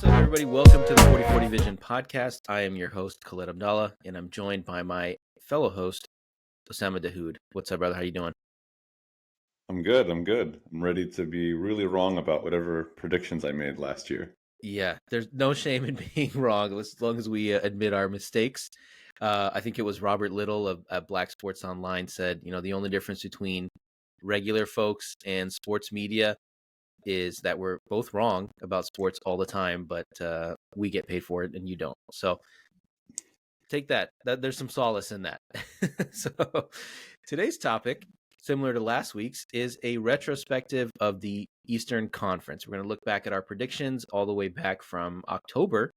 What's up, everybody? Welcome to the 4040 Vision podcast. I am your host, Khaled Abdallah, and I'm joined by my fellow host, Osama Dahoud. What's up, brother? How you doing? I'm good. I'm ready to be really wrong about whatever predictions I made last year. Yeah, there's no shame in being wrong as long as we admit our mistakes. I think it was Robert Little of Black Sports Online said, the only difference between regular folks and sports media is that we're both wrong about sports all the time, but we get paid for it and you don't. So take that. There's some solace in that. So today's topic, similar to last week's, is a retrospective of the Eastern Conference. We're going to look back at our predictions all the way back from October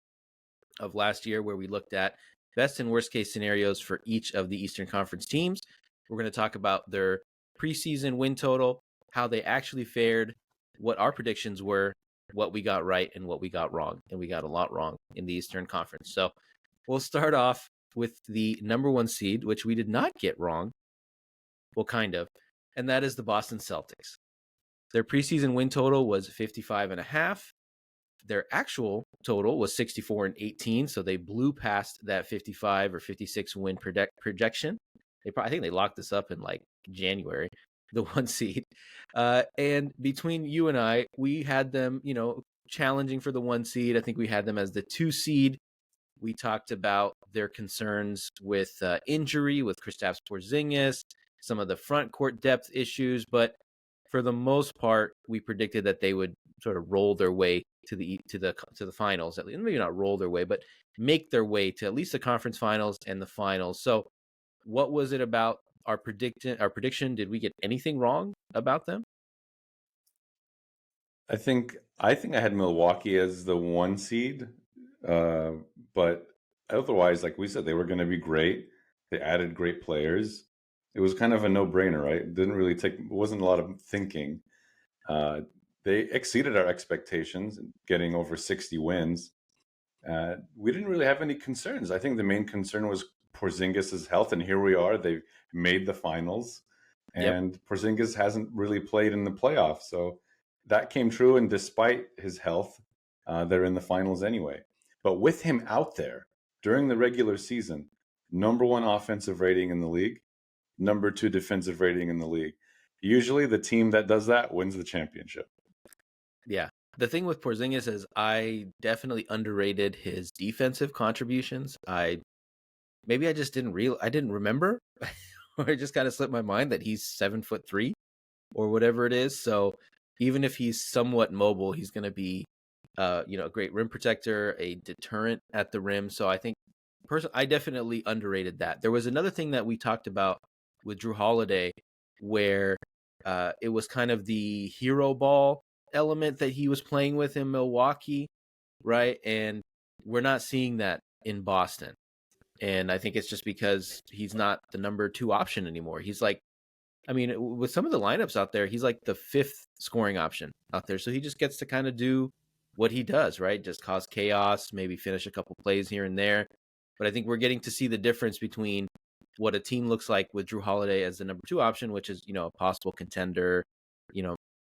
of last year, where we looked at best and worst case scenarios for each of the Eastern Conference teams. We're going to talk about their preseason win total, how they actually fared, what our predictions were, what we got right and what we got wrong. And we got a lot wrong in the Eastern Conference. So we'll start off with the number one seed, which we did not get wrong. Well, kind of. And that is the Boston Celtics. Their preseason win total was 55.5. Their actual total was 64-18. So they blew past that 55 or 56 win projection. I think they locked this up in like January, the one seed. And between you and I, we had them, challenging for the one seed. I think we had them as the 2 seed. We talked about their concerns with injury, with Kristaps Porzingis, some of the front court depth issues, but for the most part, we predicted that they would sort of roll their way to the finals. At least, maybe not roll their way, but make their way to at least the conference finals and the finals. So, what was it about our prediction? Did we get anything wrong about them? I think I had Milwaukee as the 1 seed, but otherwise, like we said, they were going to be great. They added great players. It was kind of a no-brainer, right? It wasn't a lot of thinking. They exceeded our expectations, getting over 60 wins. We didn't really have any concerns. I think the main concern was Porzingis' health, and here we are. They've made the finals, and Yep. Porzingis hasn't really played in the playoffs. So that came true, and despite his health, they're in the finals anyway. But with him out there during the regular season, number 1 offensive rating in the league, number 2 defensive rating in the league. Usually the team that does that wins the championship. Yeah. The thing with Porzingis is I definitely underrated his defensive contributions. I just didn't remember, or it just kind of slipped my mind that he's 7'3" or whatever it is. So even if he's somewhat mobile, he's going to be, a great rim protector, a deterrent at the rim. So I think I definitely underrated that. There was another thing that we talked about with Drew Holiday, where it was kind of the hero ball element that he was playing with in Milwaukee, right? And we're not seeing that in Boston. And I think it's just because he's not the number 2 option anymore. He's like, with some of the lineups out there, he's like the 5th scoring option out there. So he just gets to kind of do what he does, right? Just cause chaos, maybe finish a couple plays here and there. But I think we're getting to see the difference between what a team looks like with Drew Holiday as the number 2 option, which is, a possible contender,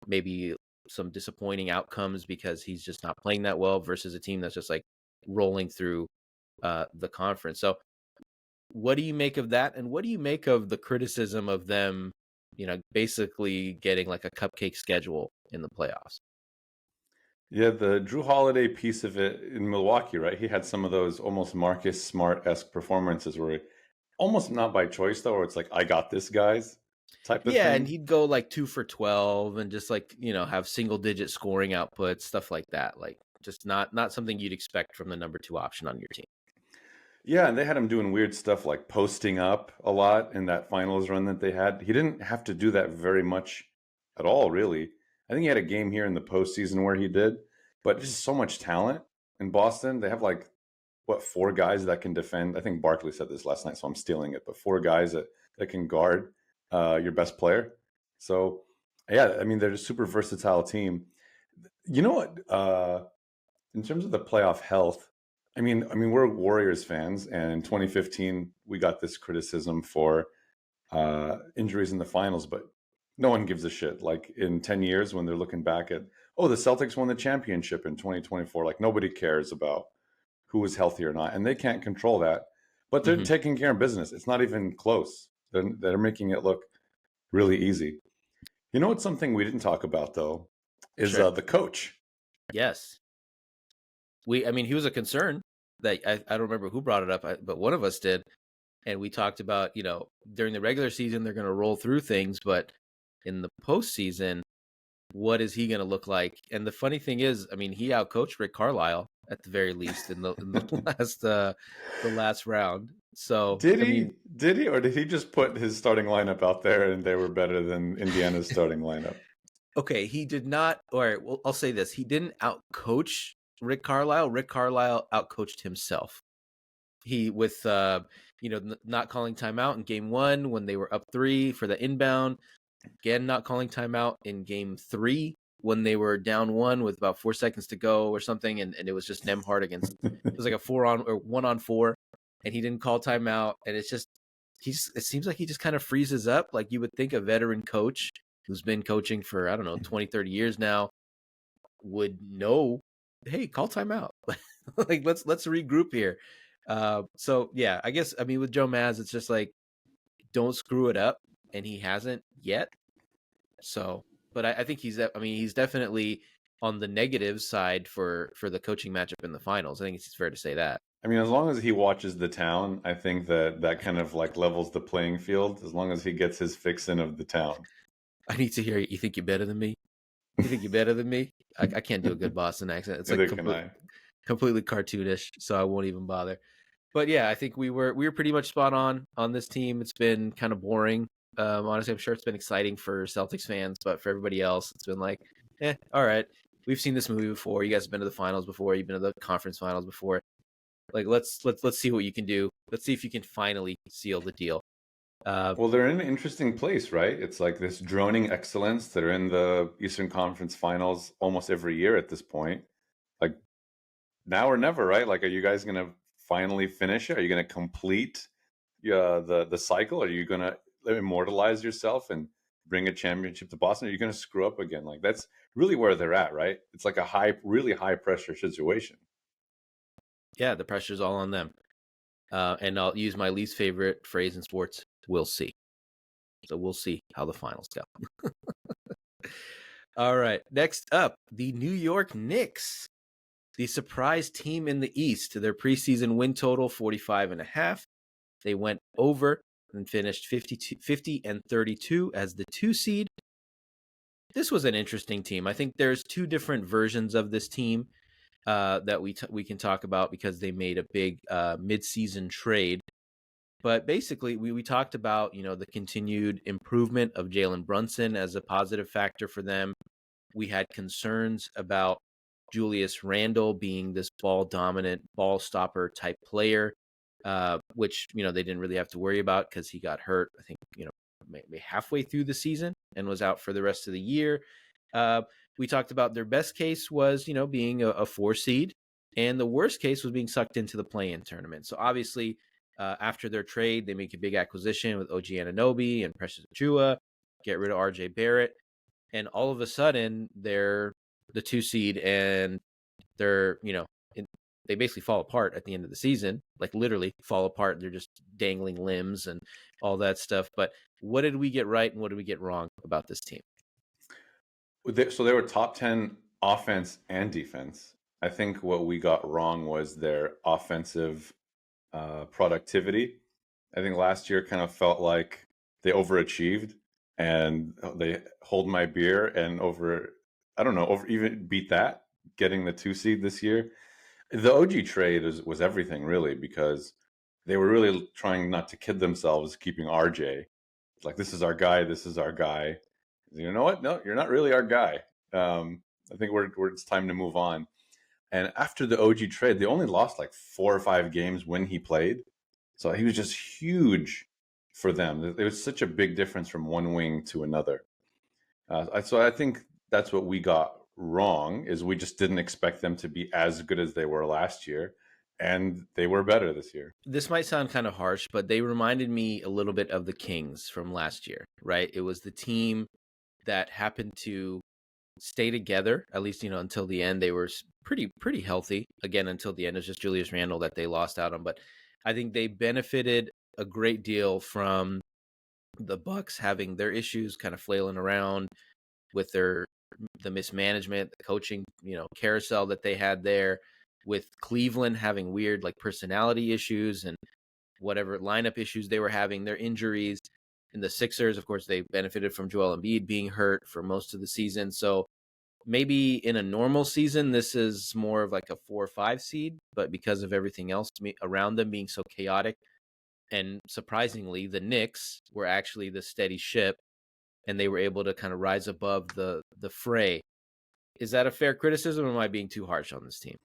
maybe some disappointing outcomes because he's just not playing that well, versus a team that's just like rolling through the conference. So what do you make of that? And what do you make of the criticism of them, basically getting like a cupcake schedule in the playoffs? Yeah, the Drew Holiday piece of it in Milwaukee, right? He had some of those almost Marcus Smart-esque performances where almost not by choice though, where it's like, I got this, guys, type of Yeah, and thing. he'd go like 2 for 12 and just like, have single digit scoring outputs, stuff like that. Like just not something you'd expect from the number 2 option on your team. Yeah, and they had him doing weird stuff like posting up a lot in that finals run that they had. He didn't have to do that very much at all, really. I think he had a game here in the postseason where he did, but just so much talent in Boston. They have like, what, 4 guys that can defend. I think Barkley said this last night, so I'm stealing it, but 4 guys that can guard your best player. So, yeah, I mean, they're a super versatile team. You know what? In terms of the playoff health, we're Warriors fans, and in 2015 we got this criticism for injuries in the finals. But No one gives a shit. Like in 10 years when they're looking back at, oh, the Celtics won the championship in 2024. Like nobody cares about who is healthy or not. And they can't control that. But they're Hmm. taking care of business. It's not even close. They're making it look really easy. You know what's something we didn't talk about though is Sure. the coach. Yes. I mean, he was a concern that I don't remember who brought it up, but one of us did. And we talked about, during the regular season, they're going to roll through things, but in the postseason, what is he going to look like? And the funny thing is, I mean, he outcoached Rick Carlisle at the very least in the last round. So, Did I mean, he? Did he? Or did he just put his starting lineup out there and they were better than Indiana's starting lineup? okay, he did not, or well, I'll say this: he didn't outcoach Rick Carlisle. Rick Carlisle outcoached himself. He with not calling timeout in game 1 when they were up 3 for the inbound. Again, not calling timeout in game 3 when they were down 1 with about 4 seconds to go or something, and it was just Nemhard against. It was like a 1-on-4, and he didn't call timeout, and it's just it seems like he just kind of freezes up. Like you would think a veteran coach who's been coaching for, I don't know, 20, 30 years now would know, hey, call timeout. Like let's regroup here. So yeah, I guess, I mean, with Joe Maz, it's just like, don't screw it up, and he hasn't yet. So, but I think he's definitely on the negative side for the coaching matchup in the finals. I think it's fair to say that. I mean, as long as he watches the town, I think that kind of like levels the playing field. As long as he gets his fix in of the town. I need to hear, you think you're better than me? You think you're better than me? I can't do a good Boston accent. It's like Neither can I. completely cartoonish, so I won't even bother. But yeah, I think we were pretty much spot on this team. It's been kind of boring. Honestly, I'm sure it's been exciting for Celtics fans, but for everybody else, it's been like, all right. We've seen this movie before. You guys have been to the finals before. You've been to the conference finals before. Like, let's see what you can do. Let's see if you can finally seal the deal. Well, they're in an interesting place, right? It's like this droning excellence that are in the Eastern Conference Finals almost every year at this point. Like now or never, right? Like, are you guys going to finally finish it? Are you going to complete the cycle? Are you going to immortalize yourself and bring a championship to Boston? Are you going to screw up again? Like that's really where they're at, right? It's like a really high pressure situation. Yeah, the pressure's all on them. And I'll use my least favorite phrase in sports: "We'll see." So we'll see how the finals go. All right. Next up, the New York Knicks, the surprise team in the East. Their preseason win total 45.5. They went over and finished 50 and 32 as the 2 seed. This was an interesting team. I think there's 2 different versions of this team that we can talk about because they made a big midseason trade. But basically, we talked about, the continued improvement of Jalen Brunson as a positive factor for them. We had concerns about Julius Randle being this ball dominant, ball stopper type player, which, they didn't really have to worry about because he got hurt, I think, maybe halfway through the season and was out for the rest of the year. We talked about their best case was, being a 4 seed, and the worst case was being sucked into the play-in tournament. So obviously, after their trade, they make a big acquisition with OG Anunoby and Precious Achua, get rid of RJ Barrett, and all of a sudden they're the 2 seed, and they're, they basically fall apart at the end of the season, like literally fall apart. They're just dangling limbs and all that stuff. But what did we get right and what did we get wrong about this team? So they were top 10 offense and defense. I think what we got wrong was their offensive productivity. I think last year kind of felt like they overachieved and they hold my beer and I don't know, over even beat that, getting the 2 seed this year. The OG trade was everything really because they were really trying not to kid themselves keeping RJ. It's like, this is our guy, this is our guy. You know what? No, you're not really our guy. I think it's time to move on. And after the OG trade, they only lost like 4 or 5 games when he played. So he was just huge for them. It was such a big difference from one wing to another. So I think that's what we got wrong is we just didn't expect them to be as good as they were last year. And they were better this year. This might sound kind of harsh, but they reminded me a little bit of the Kings from last year, right? It was the team that happened to stay together, at least, until the end. They were pretty healthy. Again, until the end, it's just Julius Randle that they lost out on. But I think they benefited a great deal from the Bucks having their issues kind of flailing around with the mismanagement, the coaching, carousel that they had there, with Cleveland having weird like personality issues and whatever lineup issues they were having, their injuries. And the Sixers, of course, they benefited from Joel Embiid being hurt for most of the season. So maybe in a normal season, this is more of like a 4 or 5 seed, but because of everything else around them being so chaotic, and surprisingly, the Knicks were actually the steady ship, and they were able to kind of rise above the fray. Is that a fair criticism, or am I being too harsh on this team?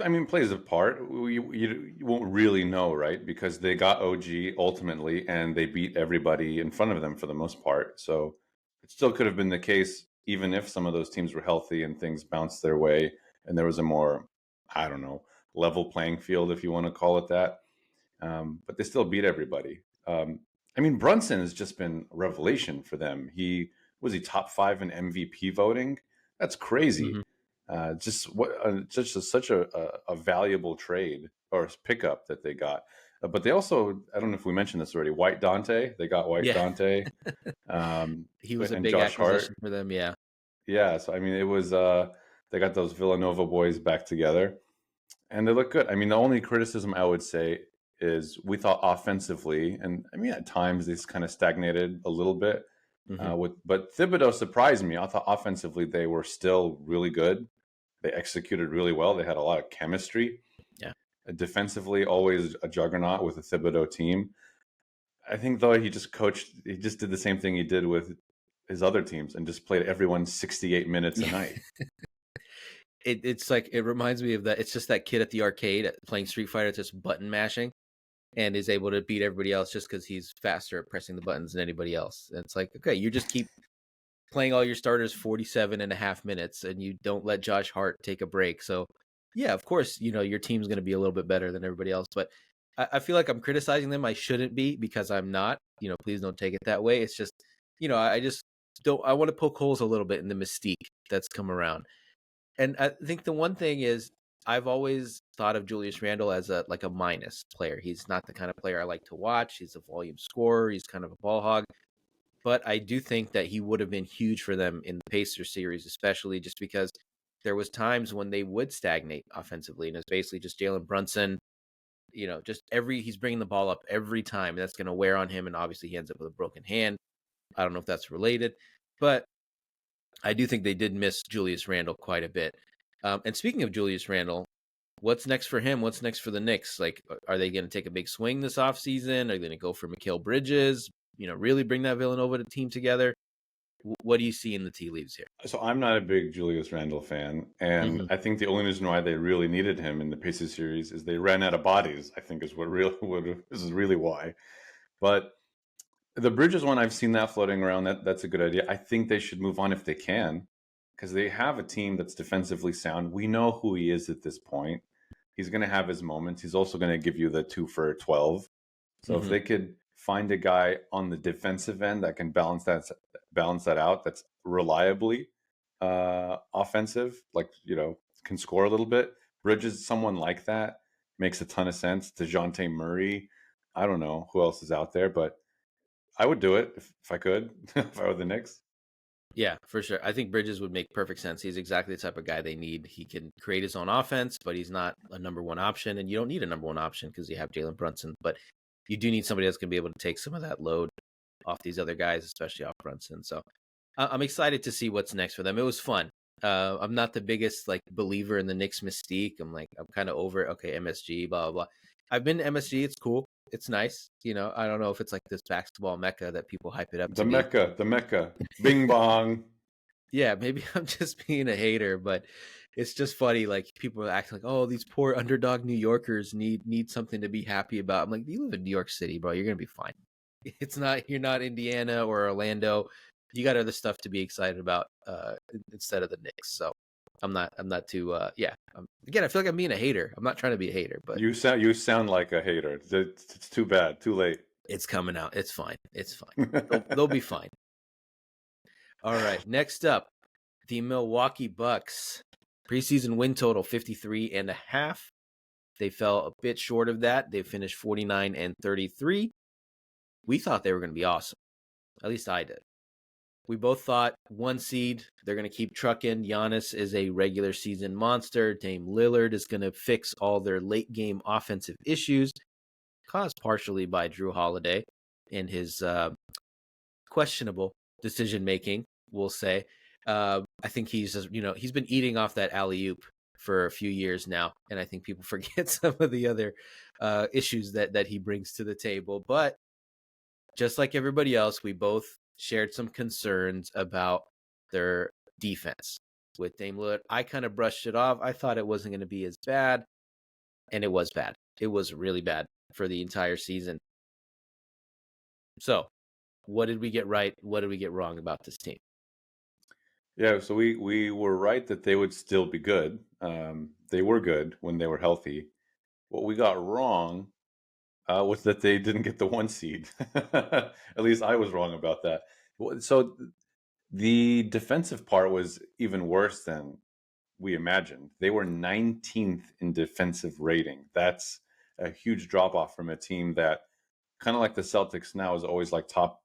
I mean, plays a part. You won't really know, right? Because they got OG ultimately, and they beat everybody in front of them for the most part. So it still could have been the case, even if some of those teams were healthy and things bounced their way, and there was a more, I don't know, level playing field, if you want to call it that. But they still beat everybody. I mean, Brunson has just been a revelation for them. He top 5 in MVP voting. That's crazy. Mm-hmm. Such a valuable trade or pickup that they got. But they also, I don't know if we mentioned this already, White Dante. They got White Yeah. Dante. He was a and big Josh acquisition Hart. for them. Yeah. Yeah. So, I mean, it was, they got those Villanova boys back together and they look good. I mean, the only criticism I would say is we thought offensively, and I mean, at times these kind of stagnated a little bit. Mm-hmm. But Thibodeau surprised me. I thought offensively they were still really good. They executed really well. They had a lot of chemistry. Yeah. Defensively, always a juggernaut with a Thibodeau team. I think though he just did the same thing he did with his other teams and just played everyone 68 minutes a night. It's like, it reminds me of that. It's just that kid at the arcade playing Street Fighter, just button mashing, and is able to beat everybody else just because he's faster at pressing the buttons than anybody else. And it's like, okay, you just keep playing all your starters 47 and a half minutes, and you don't let Josh Hart take a break. So yeah, of course, your team's going to be a little bit better than everybody else. But I feel like I'm criticizing them. I shouldn't be, because I'm not. Please don't take it that way. It's just, I just don't. I want to poke holes a little bit in the mystique that's come around. And I think the one thing is, I've always thought of Julius Randle as a minus player. He's not the kind of player I like to watch. He's a volume scorer. He's kind of a ball hog. But I do think that he would have been huge for them in the Pacers series, especially just because there was times when they would stagnate offensively, and it's basically just Jalen Brunson. He's bringing the ball up every time. That's going to wear on him, and obviously he ends up with a broken hand. I don't know if that's related, but I do think they did miss Julius Randle quite a bit. And speaking of Julius Randle, what's next for him? What's next for the Knicks? Like, are they going to take a big swing this offseason? Are they going to go for Mikal Bridges? Really bring that Villanova team together? What do you see in the tea leaves here? So I'm not a big Julius Randle fan, and Mm-hmm. I think the only reason why they really needed him in the Pacers series is they ran out of bodies. I think is this is really why. But the Bridges one, I've seen that floating around. That's a good idea. I think they should move on if they can, because they have a team that's defensively sound. We know who he is at this point. He's going to have his moments. He's also going to give you the 2 for 12. So if Mm-hmm. they could find a guy on the defensive end that can balance that out, that's reliably offensive, like can score a little bit. Bridges, someone like that, makes a ton of sense. DeJounte Murray, I don't know who else is out there, but I would do it if I could, if I were the Knicks. Yeah, for sure. I think Bridges would make perfect sense. He's exactly the type of guy they need. He can create his own offense, but he's not a number one option. And you don't need a number one option because you have Jalen Brunson. But you do need somebody that's going to be able to take some of that load off these other guys, especially off Brunson. So I'm excited to see what's next for them. It was fun. I'm not the biggest believer in the Knicks mystique. I'm kind of over it. Okay, MSG, blah, blah, blah. I've been to MSG. It's cool. It's nice. I don't know if it's like this basketball mecca that people hype it up to be. The Mecca, Bing Bong. Yeah, maybe I'm just being a hater, but it's just funny. Like, people are acting like, "Oh, these poor underdog New Yorkers need something to be happy about." I'm like, you live in New York City, bro. You're gonna be fine. You're not Indiana or Orlando. You got other stuff to be excited about instead of the Knicks. So I'm not too. Yeah. Again, I feel like I'm being a hater. I'm not trying to be a hater, but You sound like a hater. It's too bad. Too late. it's coming out. It's fine. It's fine. They'll be fine. All right. Next up, the Milwaukee Bucks. Preseason win total 53.5. They fell a bit short of that. They finished 49-33. We thought they were going to be awesome. At least I did. We both thought 1 seed, they're going to keep trucking. Giannis is a regular season monster. Dame Lillard is going to fix all their late game offensive issues, caused partially by Drew Holiday and his questionable decision making, we'll say. I think he's just, he's been eating off that alley oop for a few years now, and I think people forget some of the other issues that he brings to the table. But just like everybody else, we both shared some concerns about their defense with Dame Lillard. I kind of brushed it off. I thought it wasn't going to be as bad, and it was bad. It was really bad for the entire season. So, what did we get right? What did we get wrong about this team? Yeah, so we were right that they would still be good. They were good when they were healthy. What we got wrong was that they didn't get the 1 seed. At least I was wrong about that. So the defensive part was even worse than we imagined. They were 19th in defensive rating. That's a huge drop off from a team that, kind of like the Celtics now, is always like top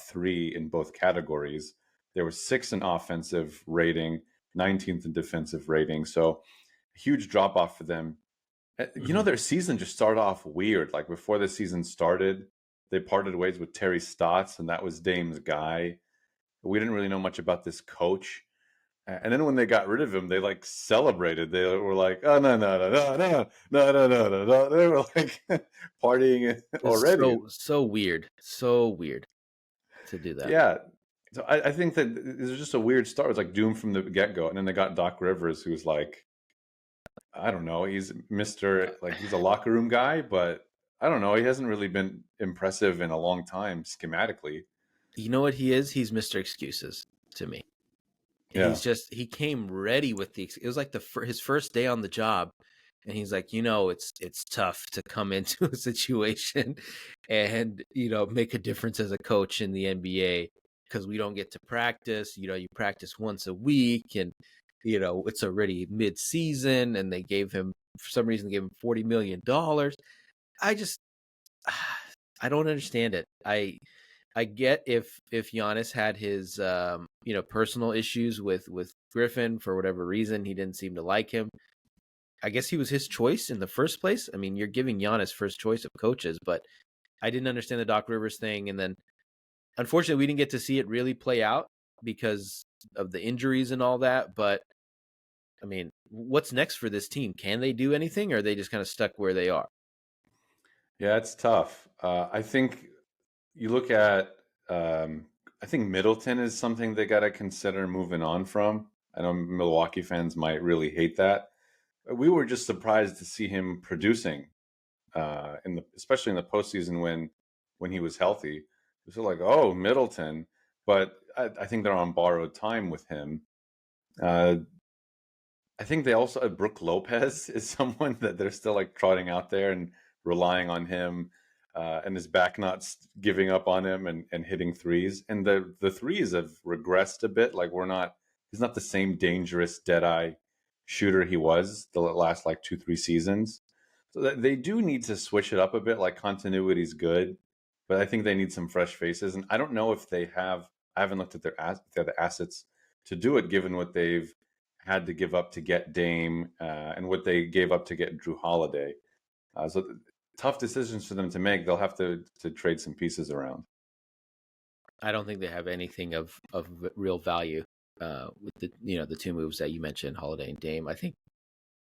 three in both categories. There was 6th in offensive rating, 19th in defensive rating. So a huge drop off for them. Their season just started off weird. Like before the season started, they parted ways with Terry Stotts, and that was Dame's guy. We didn't really know much about this coach. And then when they got rid of him, they like celebrated. They were like, "Oh no, no, no, no, no, no, no, no, no, no!" They were like partying It's already. so weird, so weird to do that. Yeah. So I think that this is just a weird start. It was like doomed from the get go. And then they got Doc Rivers, who's like, I don't know, he's he's a locker room guy, but I don't know, he hasn't really been impressive in a long time schematically. You know what he is? He's Mr. Excuses to me. Yeah. He came ready with it was like his first day on the job, and he's like, it's tough to come into a situation and make a difference as a coach in the NBA because we don't get to practice. You practice once a week, and it's already mid-season, and for some reason they gave him $40 million. I just I don't understand it. I get if Giannis had his personal issues with Griffin for whatever reason, he didn't seem to like him. I guess he was his choice in the first place. I mean, you're giving Giannis first choice of coaches, but I didn't understand the Doc Rivers thing, and then unfortunately we didn't get to see it really play out because of the injuries and all that. But I mean, what's next for this team? Can they do anything, or are they just kind of stuck where they are? Yeah, it's tough. I think you look at, I think Middleton is something they got to consider moving on from. I know Milwaukee fans might really hate that. We were just surprised to see him producing, especially in the postseason when he was healthy. It was like, oh, Middleton, but I think they're on borrowed time with him. Uh, I think they also Brooke Lopez is someone that they're still like trotting out there and relying on him, and his back not giving up on him and hitting threes. And the threes have regressed a bit. Like he's not the same dangerous dead eye shooter he was the last like 2-3 seasons. So they do need to switch it up a bit. Like continuity is good, but I think they need some fresh faces. And I don't know if they have. I haven't looked at their assets to do it, given what they've had to give up to get Dame, and what they gave up to get Drew Holiday. Tough decisions for them to make. They'll have to trade some pieces around. I don't think they have anything of real value with the two moves that you mentioned, Holiday and Dame. I think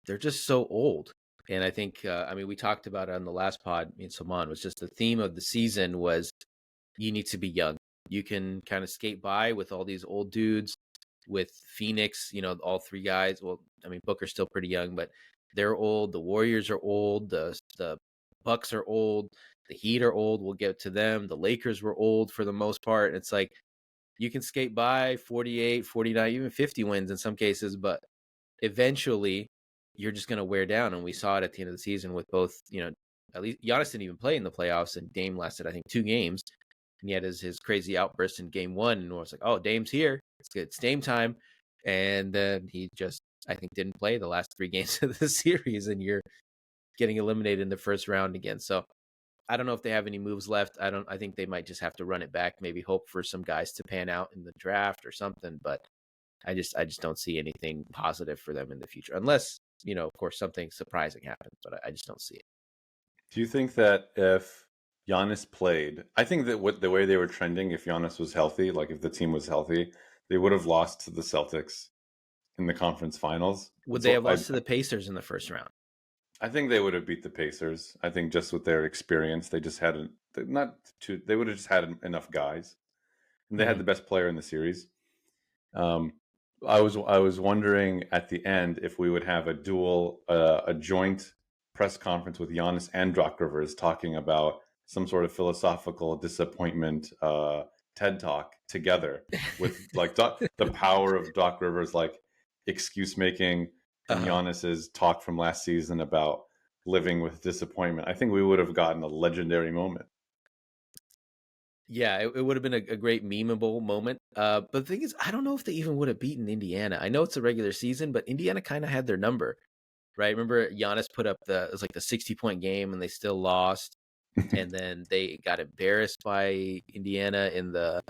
they're just so old. And I think, we talked about it on the last pod, me and Saman, was just the theme of the season was you need to be young. You can kind of skate by with all these old dudes, with Phoenix, all three guys. Well, Booker's still pretty young, but they're old. The Warriors are old. The Bucks are old. The Heat are old. We'll get to them. The Lakers were old for the most part. It's like you can skate by 48, 49, even 50 wins in some cases, but eventually you're just going to wear down. And we saw it at the end of the season with both, at least Giannis didn't even play in the playoffs, and Dame lasted, I think, 2 games. and he had his crazy outburst in game one, and was like, "Oh, Dame's here. It's good. It's Dame time." And then he just, I think, didn't play the last 3 games of the series, and you're getting eliminated in the first round again. So I don't know if they have any moves left. I think they might just have to run it back, maybe hope for some guys to pan out in the draft or something. But I just don't see anything positive for them in the future, unless, of course, something surprising happens. But I just don't see it. Do you think that if Giannis played, I think that the way they were trending, if Giannis was healthy, like if the team was healthy, they would have lost to the Celtics in the conference finals. Would That's they what have lost to the Pacers in the first round? I think they would have beat the Pacers. I think just with their experience, they just had not too. They would have just had enough guys, and they had Mm-hmm. the best player in the series. Um, I was wondering at the end if we would have a joint press conference with Giannis and Doc Rivers talking about some sort of philosophical disappointment TED talk together with like the power of Doc Rivers like excuse making and Uh-huh. Giannis's talk from last season about living with disappointment. I think we would have gotten a legendary moment. Yeah, it would have been a great memeable moment. But the thing is, I don't know if they even would have beaten Indiana. I know it's a regular season, but Indiana kind of had their number, right? Remember, Giannis put up it was like the 60-point game, and they still lost. And then they got embarrassed by Indiana in the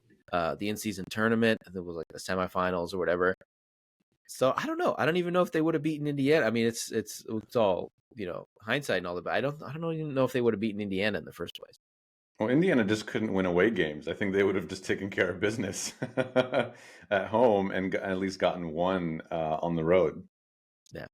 in-season tournament. I think it was like the semifinals or whatever. So I don't know. I don't even know if they would have beaten Indiana. I mean, it's all hindsight and all that. But I don't even know if they would have beaten Indiana in the first place. Well, Indiana just couldn't win away games. I think they would have just taken care of business at home and at least gotten one on the road. Yeah.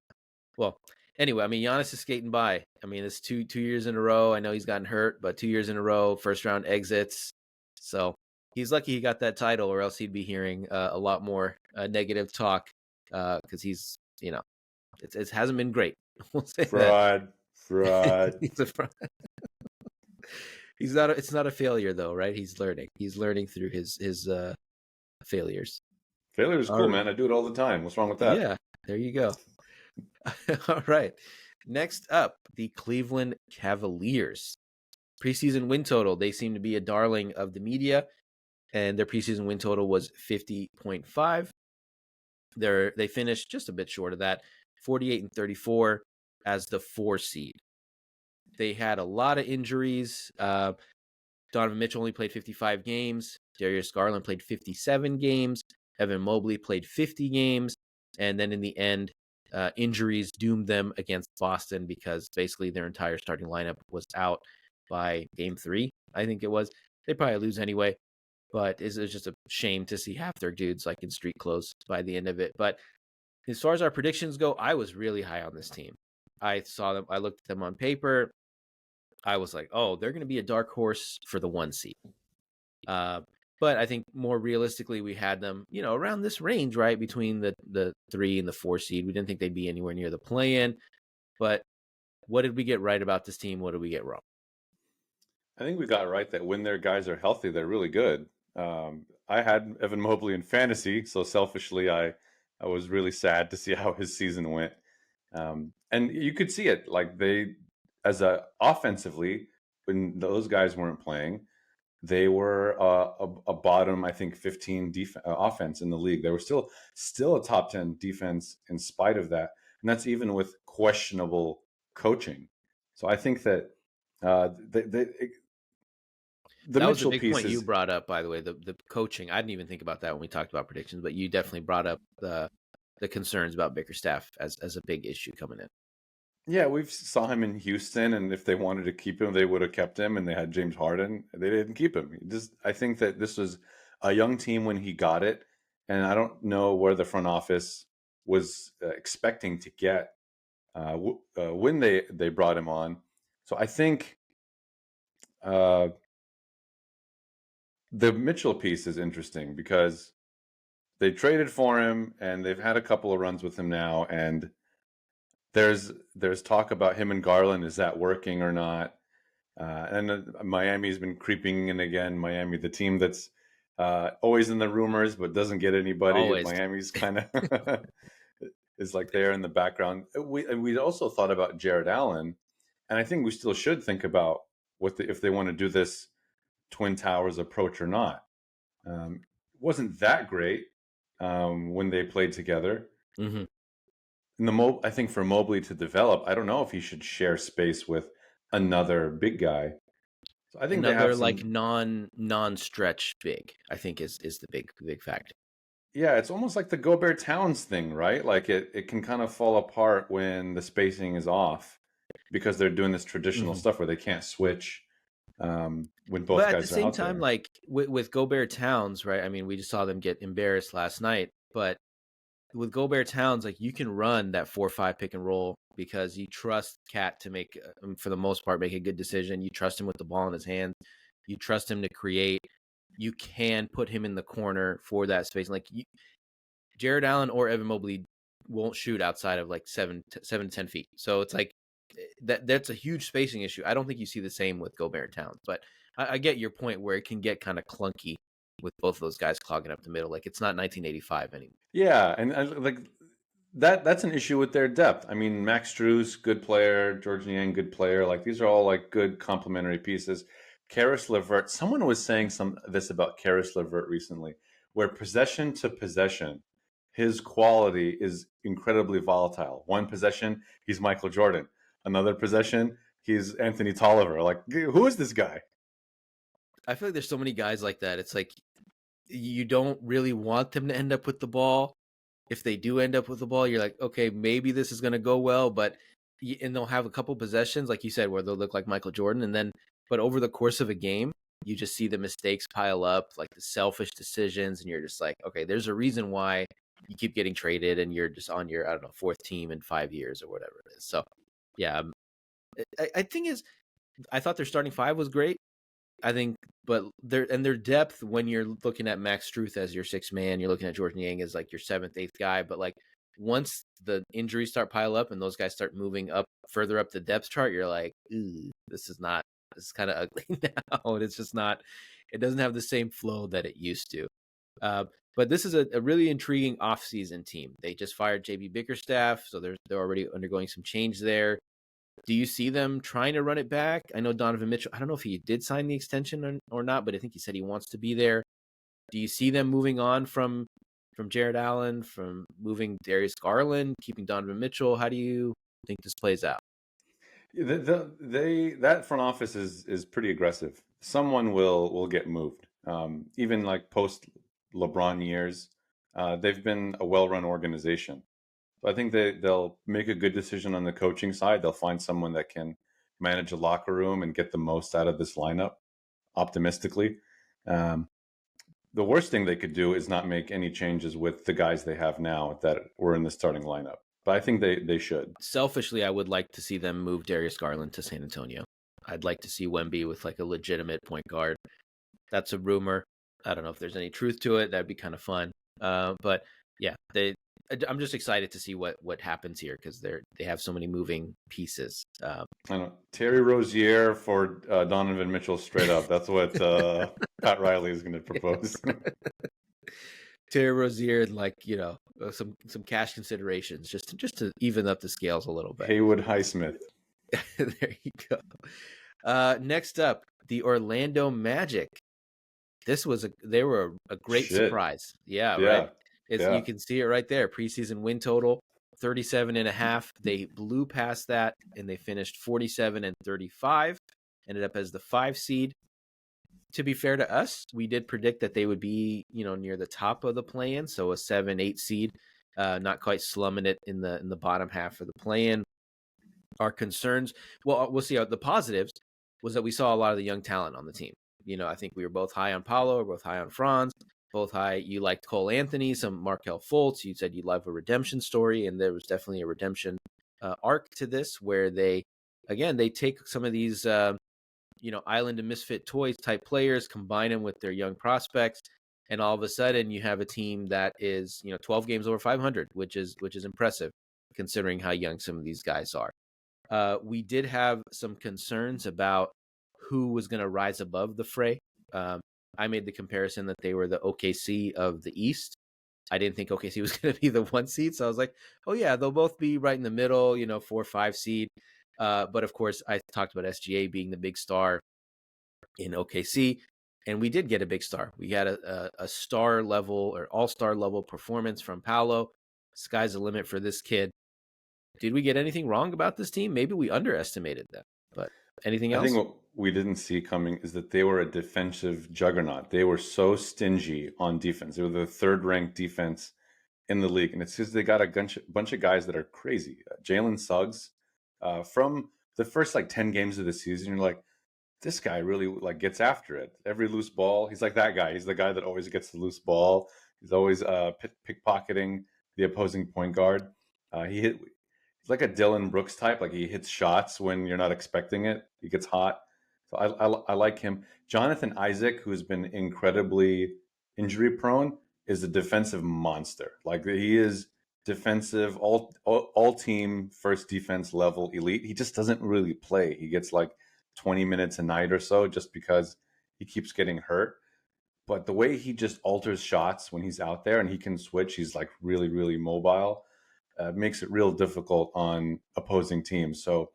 Well, anyway, I mean, Giannis is skating by. I mean, it's two years in a row. I know he's gotten hurt, but 2 years in a row, first round exits. So he's lucky he got that title, or else he'd be hearing a lot more negative talk because he's, it hasn't been great. We'll say that. Fraud. He's a fraud. He's not. It's not a failure though, right? He's learning. He's learning through his failures. Failure is All cool, right. man. I do it all the time. What's wrong with that? Yeah. There you go. All right. Next up, the Cleveland Cavaliers. Preseason win total. They seem to be a darling of the media, and their preseason win total was 50.5. They finished just a bit short of that, 48-34 as the 4 seed. They had a lot of injuries. Donovan Mitchell only played 55 games. Darius Garland played 57 games. Evan Mobley played 50 games. And then in the end, injuries doomed them against Boston because basically their entire starting lineup was out by game 3, I think it was. They probably lose anyway, but it's just a shame to see half their dudes like in street clothes by the end of it. But as far as our predictions go, I was really high on this team. I saw them. I looked at them on paper. I was like, oh, they're going to be a dark horse for the 1 seed. But I think more realistically, we had them, around this range, right? Between the 3 and the 4 seed. We didn't think they'd be anywhere near the play-in. But what did we get right about this team? What did we get wrong? I think we got it right that when their guys are healthy, they're really good. I had Evan Mobley in fantasy, so selfishly, I was really sad to see how his season went. And you could see it, like offensively, when those guys weren't playing, they were a bottom, I think, 15 offense in the league. They were still a top 10 defense in spite of that, and that's even with questionable coaching. So I think that the That was a Mitchell big piece point you is brought up, by the way, the coaching. I didn't even think about that when we talked about predictions, but you definitely brought up the concerns about Bickerstaff as a big issue coming in. yeah, we've saw him in Houston, and if they wanted to keep him, they would have kept him, and they had James Harden. They didn't keep him. I think that this was a young team when he got it, and I don't know where the front office was expecting to get when they brought him on. So I think the Mitchell piece is interesting because they traded for him, and they've had a couple of runs with him now, and there's talk about him and Garland. Is that working or not? And Miami's been creeping in again. Miami, the team that's always in the rumors but doesn't get anybody. Always. Miami's kind of is like there in the background. We also thought about Jared Allen, and I think we still should think about if they want to do this Twin Towers approach or not. Wasn't that great when they played together. Mm-hmm. And I think for Mobley to develop, I don't know if he should share space with another big guy. So I think they have Another like some. non-stretch big, I think is the big factor. Yeah, it's almost like the Gobert Towns thing, right? Like it can kind of fall apart when the spacing is off because they're doing this traditional Mm-hmm. stuff where they can't switch when But both at the guys are same out time, there. like with Gobert Towns, right? I mean, we just saw them get embarrassed last night, but with Gobert Towns, like you can run that 4-5 pick and roll because you trust Cat to make, for the most part, make a good decision. You trust him with the ball in his hand. You trust him to create. You can put him in the corner for that space. Like Jared Allen or Evan Mobley won't shoot outside of like 7 to 10 feet. So it's like that's a huge spacing issue. I don't think you see the same with Gobert Towns, but I get your point where it can get kind of clunky with both of those guys clogging up the middle. Like it's not 1985 anymore. Yeah, and like that's an issue with their depth. I mean, Max Strus, good player, George Niang, good player. Like these are all like good complementary pieces. Karis LeVert, someone was saying this about Karis LeVert recently, where possession to possession, his quality is incredibly volatile. One possession, he's Michael Jordan. Another possession, he's Anthony Tolliver. Like, who is this guy? I feel like there's so many guys like that. It's like you don't really want them to end up with the ball. If they do end up with the ball, you're like, okay, maybe this is going to go well, but and they'll have a couple possessions, like you said, where they'll look like Michael Jordan, and then but over the course of a game, you just see the mistakes pile up, like the selfish decisions, and you're just like, okay, there's a reason why you keep getting traded, and you're just on your, I don't know, fourth team in 5 years or whatever it is. So, yeah, I think is I thought their starting five was great. I think, but their depth when you're looking at Max Struth as your sixth man, you're looking at George Niang as like your seventh, eighth guy. But like once the injuries start pile up and those guys start moving up further up the depth chart, you're like, ooh, this is kind of ugly now. And it's just not. It doesn't have the same flow that it used to. Uh, but this is a really intriguing offseason team. They just fired JB Bickerstaff, so they're already undergoing some change there. Do you see them trying to run it back? I know Donovan Mitchell, I don't know if he did sign the extension or not, but I think he said he wants to be there. Do you see them moving on from Jared Allen, from moving Darius Garland, keeping Donovan Mitchell? How do you think this plays out? That front office is pretty aggressive. Someone will get moved. Even like post LeBron years, they've been a well-run organization. So I think they'll make a good decision on the coaching side. They'll find someone that can manage a locker room and get the most out of this lineup optimistically. Um, the worst thing they could do is not make any changes with the guys they have now that were in the starting lineup. But I think they should. Selfishly, I would like to see them move Darius Garland to San Antonio. I'd like to see Wemby with like a legitimate point guard. That's a rumor. I don't know if there's any truth to it. That'd be kind of fun. But yeah, I'm just excited to see what happens here because they have so many moving pieces. I don't know. Terry Rozier for Donovan Mitchell straight up. That's what Pat Riley is going to propose. Terry Rozier and like some cash considerations just to even up the scales a little bit. Haywood Highsmith. There you go. Next up, the Orlando Magic. They were a great surprise. Yeah, right. You can see it right there. Preseason win total 37.5. They blew past that and they finished 47-35. Ended up as the 5 seed. To be fair to us, we did predict that they would be, near the top of the play-in, so a 7-8 seed, not quite slumming it in the bottom half of the play-in. Our concerns, well, we'll see. The positives was that we saw a lot of the young talent on the team. I think we were both high on Paolo, both high on Franz, both high. You liked Cole Anthony, some Markelle Fultz. You said you love a redemption story, and there was definitely a redemption arc to this where they take some of these island and misfit toys type players, combine them with their young prospects, and all of a sudden you have a team that is 12 games over 500, which is impressive considering how young some of these guys are. We did have some concerns about who was going to rise above the fray. I made the comparison that they were the OKC of the East. I didn't think OKC was going to be the 1 seed, so I was like, oh yeah, they'll both be right in the middle, 4 or 5 seed. But of course, I talked about SGA being the big star in OKC. And we did get a big star. We had a star level or all-star level performance from Paolo. Sky's the limit for this kid. Did we get anything wrong about this team? Maybe we underestimated them. But anything I think else? what we didn't see coming is that they were a defensive juggernaut. They were so stingy on defense. They were the third ranked defense in the league. And it's because they got a bunch of guys that are crazy. Jalen Suggs, from the first like 10 games of the season, you're like, this guy really like gets after it. Every loose ball, he's like that guy. He's the guy that always gets the loose ball. He's always pickpocketing the opposing point guard. He's like a Dylan Brooks type. Like he hits shots when you're not expecting it. He gets hot. So I like him. Jonathan Isaac, who's been incredibly injury prone, is a defensive monster. Like he is defensive, all team first defense level elite. He just doesn't really play. He gets like 20 minutes a night or so just because he keeps getting hurt. But the way he just alters shots when he's out there and he can switch, he's like really, really mobile, makes it real difficult on opposing teams. So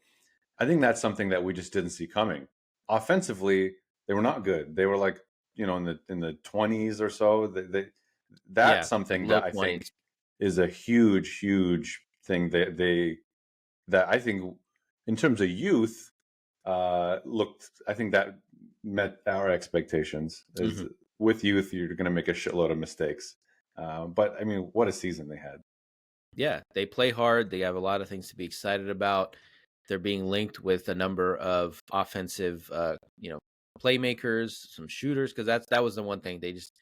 I think that's something that we just didn't see coming. Offensively, they were not good. They were like, in the 20s or so. That's Yeah, like something low that I 20s. think is a huge, huge thing that I think in terms of youth looked. I think that met our expectations. Is with youth, you're going to make a shitload of mistakes. But I mean, what a season they had. Yeah, they play hard. They have a lot of things to be excited about. They're being linked with a number of offensive, playmakers, some shooters, because that was the one thing they just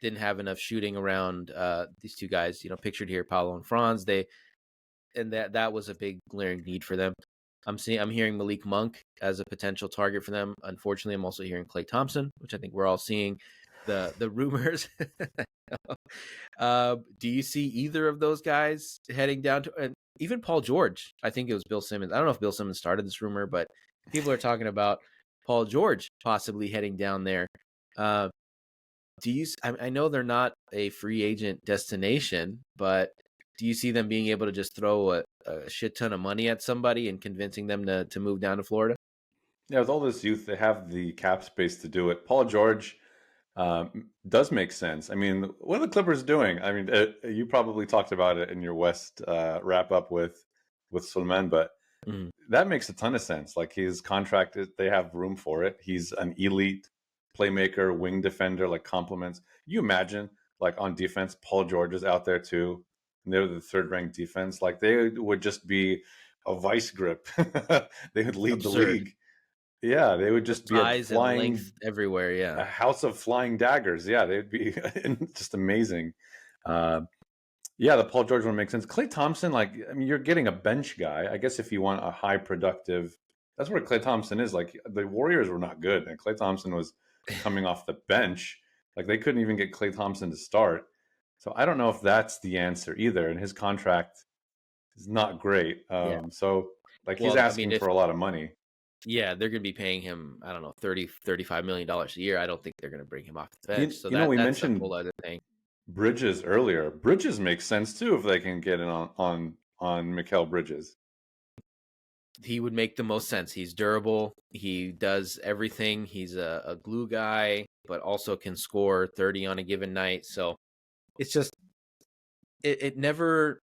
didn't have enough shooting around these two guys. Pictured here, Paulo and Franz. That was a big glaring need for them. I'm hearing Malik Monk as a potential target for them. Unfortunately, I'm also hearing Klay Thompson, which I think we're all seeing the rumors. Do you see either of those guys heading down to, and even Paul George? I think it was Bill Simmons. I don't know if Bill Simmons started this rumor, but people are talking about Paul George possibly heading down there. Do you? I know they're not a free agent destination, but do you see them being able to just throw a shit ton of money at somebody and convincing them to move down to Florida? Yeah, with all this youth, they have the cap space to do it. Paul George does make sense. I mean, what are the Clippers doing? I mean, you probably talked about it in your West wrap up with Suleiman, but Mm. that makes a ton of sense. Like his contract, they have room for it. He's an elite playmaker, wing defender, like compliments. You imagine, like on defense, Paul George is out there too, and they're the third ranked defense. Like they would just be a vice grip. They would lead the Absurd. league. Yeah, they would just be Size and length everywhere. Yeah. a house of flying daggers. Yeah, they'd be just amazing. Uh, yeah, the Paul George one makes sense. Klay Thompson, like, I mean, you're getting a bench guy. I guess if you want a high productive, that's where Klay Thompson is. Like, the Warriors were not good, and Klay Thompson was coming off the bench. Like, they couldn't even get Klay Thompson to start. So I don't know if that's the answer either. And his contract is not great. Yeah. So, like, he's Well, I mean, asking for a lot of money. yeah, they're going to be paying him, I don't know, $35 million a year. I don't think they're going to bring him off the bench. So We that's a mentioned whole other thing. Bridges earlier. Bridges makes sense too if they can get in on Mikal Bridges. He would make the most sense. He's durable. He does everything. He's a glue guy, but also can score 30 on a given night. So it's just, it never,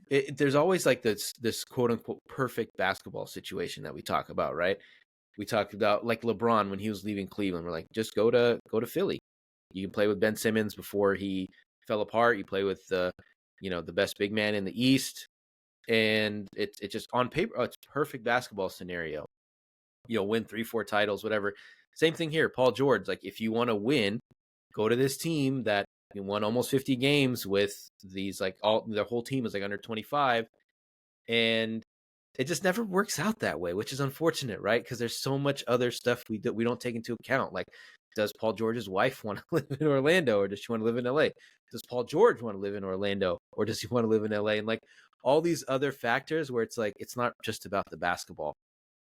there's always like this quote unquote perfect basketball situation that we talk about, right? We talked about like LeBron when he was leaving Cleveland. We're like, just go to Philly. You can play with Ben Simmons before he fell apart. You play with the best big man in the East, and it's just on paper, it's perfect basketball scenario. Win 3-4 titles, whatever. Same thing here. Paul George, like if you want to win, go to this team that won almost 50 games with these their whole team is like under 25, and it just never works out that way, which is unfortunate, right? Because there's so much other stuff we don't take into account. Like, does Paul George's wife want to live in Orlando, or does she want to live in LA? Does Paul George want to live in Orlando, or does he want to live in LA? And like all these other factors where it's like it's not just about the basketball,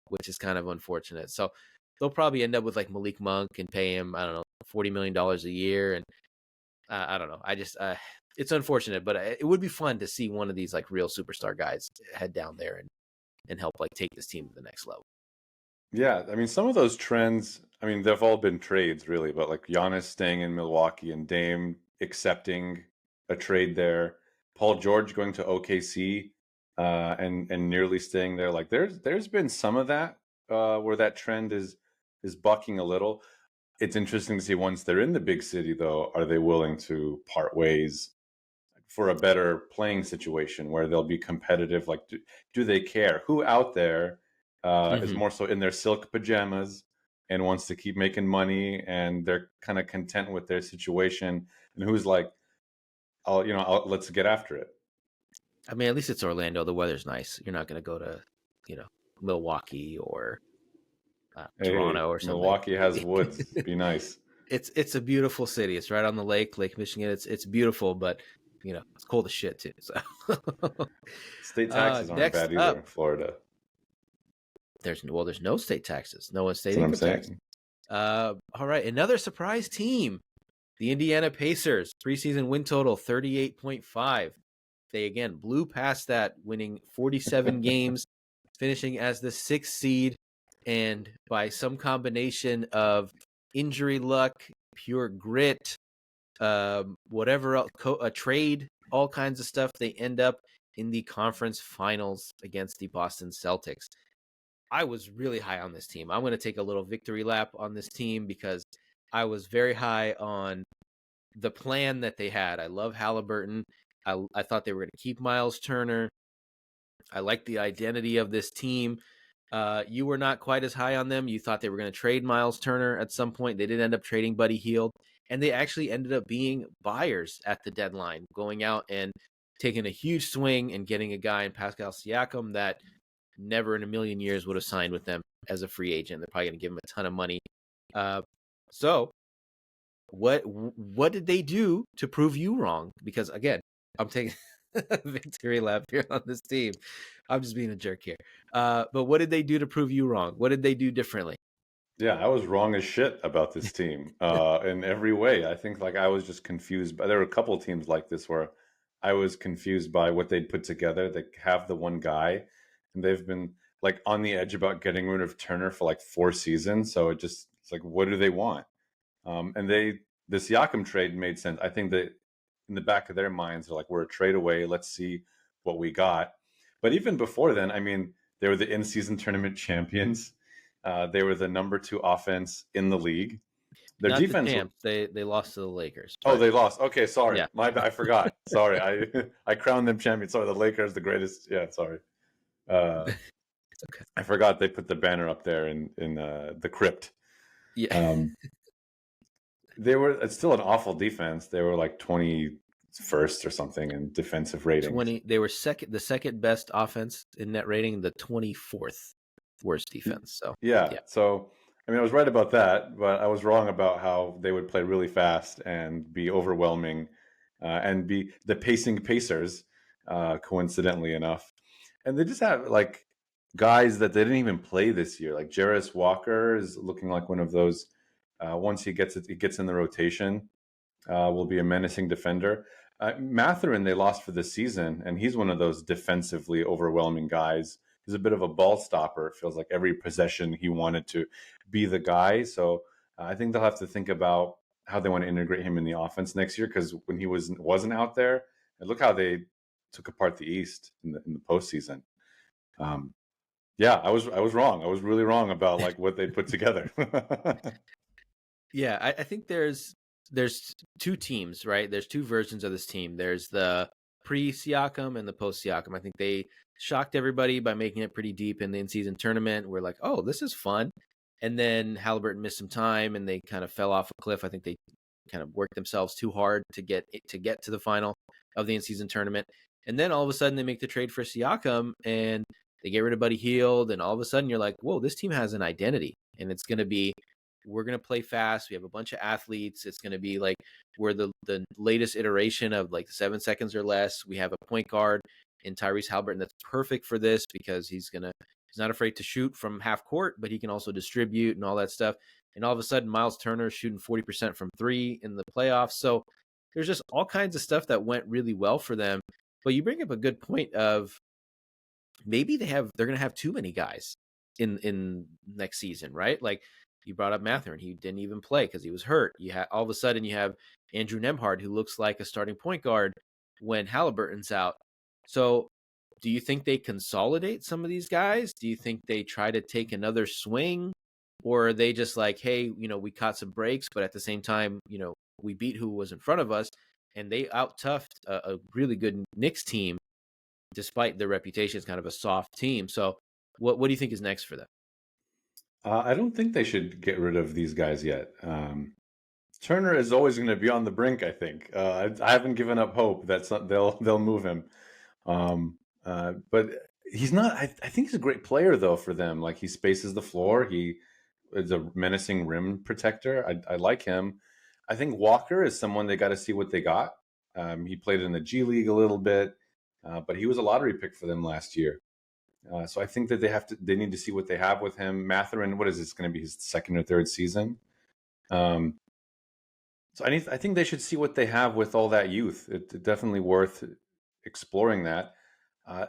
which is kind of unfortunate. So they'll probably end up with like Malik Monk and pay him, I don't know, $40 million a year. And I don't know. I just it's unfortunate, but it would be fun to see one of these like real superstar guys head down there and help like take this team to the next level. Yeah, I mean, some of those trends, I mean, they've all been trades really, but like Giannis staying in Milwaukee and Dame accepting a trade there, Paul George going to OKC and nearly staying there. Like there's been some of that where that trend is bucking a little. It's interesting to see once they're in the big city though, are they willing to part ways for a better playing situation where they'll be competitive? Like, do they care? Who out there is Hmm. more so in their silk pajamas and wants to keep making money and they're kind of content with their situation? And who's like, let's get after it. I mean, at least it's Orlando. The weather's nice. You're not going to go to, you know, Milwaukee or Hey, Toronto or something. Milwaukee has woods. Be nice. It's a beautiful city. It's right on the lake, Lake Michigan. It's beautiful, but it's cold as shit too. So State taxes aren't next bad up, either. Florida. there's no state taxes, no That's state what I'm income tax. saying. All right, another surprise team, the Indiana Pacers. Preseason win total 38.5. They again blew past that, winning 47 games, finishing as the 6th seed, and by some combination of injury luck, pure grit, whatever else, a trade, all kinds of stuff, they end up in the conference finals against the Boston Celtics. I was really high on this team. I'm going to take a little victory lap on this team because I was very high on the plan that they had. I love Halliburton. I thought they were going to keep Miles Turner. I like the identity of this team. You were not quite as high on them. You thought they were going to trade Miles Turner at some point. They did end up trading Buddy Hield, and they actually ended up being buyers at the deadline, going out and taking a huge swing and getting a guy in Pascal Siakam that never in a million years would have signed with them as a free agent. They're probably going to give him a ton of money. So what did they do to prove you wrong? Because again, I'm taking a victory lap here on this team. I'm just being a jerk here. But what did they do to prove you wrong? What did they do differently? Yeah, I was wrong as shit about this team in every way. I think like I was just confused. But there were a couple of teams like this where I was confused by what they'd put together. They have the one guy, and they've been like on the edge about getting rid of Turner for like 4 seasons. So it's like, what do they want? And the Siakam trade made sense. I think that in the back of their minds, they're like, we're a trade away. Let's see what we got. But even before then, I mean, they were the in-season tournament champions. They were the number 2 offense in the league. Their Not the defense. champs. They lost to the Lakers. Oh, But they lost. Okay, sorry, yeah, my bad. I forgot. Sorry, I crowned them champions. Sorry, the Lakers, the greatest. Yeah, sorry. Uh, it's okay. I forgot they put the banner up there in the crypt. Yeah. Um, it's still an awful defense. They were like 21st or something in defensive ratings. 20. They were the second best offense in net rating, the 24th worst defense. So Yeah. yeah, So, I mean, I was right about that, but I was wrong about how they would play really fast and be overwhelming and be the pacing Pacers, coincidentally enough. And they just have like guys that they didn't even play this year. Like Jarris Walker is looking like one of those. Once he gets in the rotation, will be a menacing defender. Matherin, they lost for the season, and he's one of those defensively overwhelming guys. He's a bit of a ball stopper. It feels like every possession he wanted to be the guy. So I think they'll have to think about how they want to integrate him in the offense next year. Because when he wasn't out there, and look how they took apart the East in the postseason. Yeah, I was wrong. I was really wrong about like what they put together. yeah. I think there's two teams, right? There's two versions of this team. There's the pre-Siakam and the post-Siakam. I think they shocked everybody by making it pretty deep in the in-season tournament. We're like, oh, this is fun. And then Halliburton missed some time, and they kind of fell off a cliff. I think they kind of worked themselves too hard to get to the final of the in-season tournament. And then all of a sudden, they make the trade for Siakam, and they get rid of Buddy Hield, and all of a sudden, you're like, whoa, this team has an identity, and it's going to be we're going to play fast. We have a bunch of athletes. It's going to be like we're the latest iteration of like 7 seconds or less. We have a point guard in Tyrese Halliburton that's perfect for this because he's not afraid to shoot from half court, but he can also distribute and all that stuff. And all of a sudden, Miles Turner is shooting 40% from 3 in the playoffs. So there's just all kinds of stuff that went really well for them. But you bring up a good point of maybe they're going to have too many guys. in next season, right? Like you brought up Mathurin, he didn't even play because he was hurt. You had all of a sudden you have Andrew Nemhard, who looks like a starting point guard when Halliburton's out. So do you think they consolidate some of these guys? Do you think they try to take another swing? Or are they just like, hey, we caught some breaks, but at the same time, we beat who was in front of us, and they out-toughed a really good Knicks team, despite their reputation as kind of a soft team. So what do you think is next for them? I don't think they should get rid of these guys yet. Turner is always going to be on the brink. I think I haven't given up hope that they'll move him. But he's not. I think he's a great player though for them. Like he spaces the floor. He is a menacing rim protector. I like him. I think Walker is someone they got to see what they got. He played in the G League a little bit, but he was a lottery pick for them last year. So I think that they need to see what they have with him. Mathurin, what is this going to be, his second or third season? Um, so I think they should see what they have with all that youth. It's definitely worth exploring that.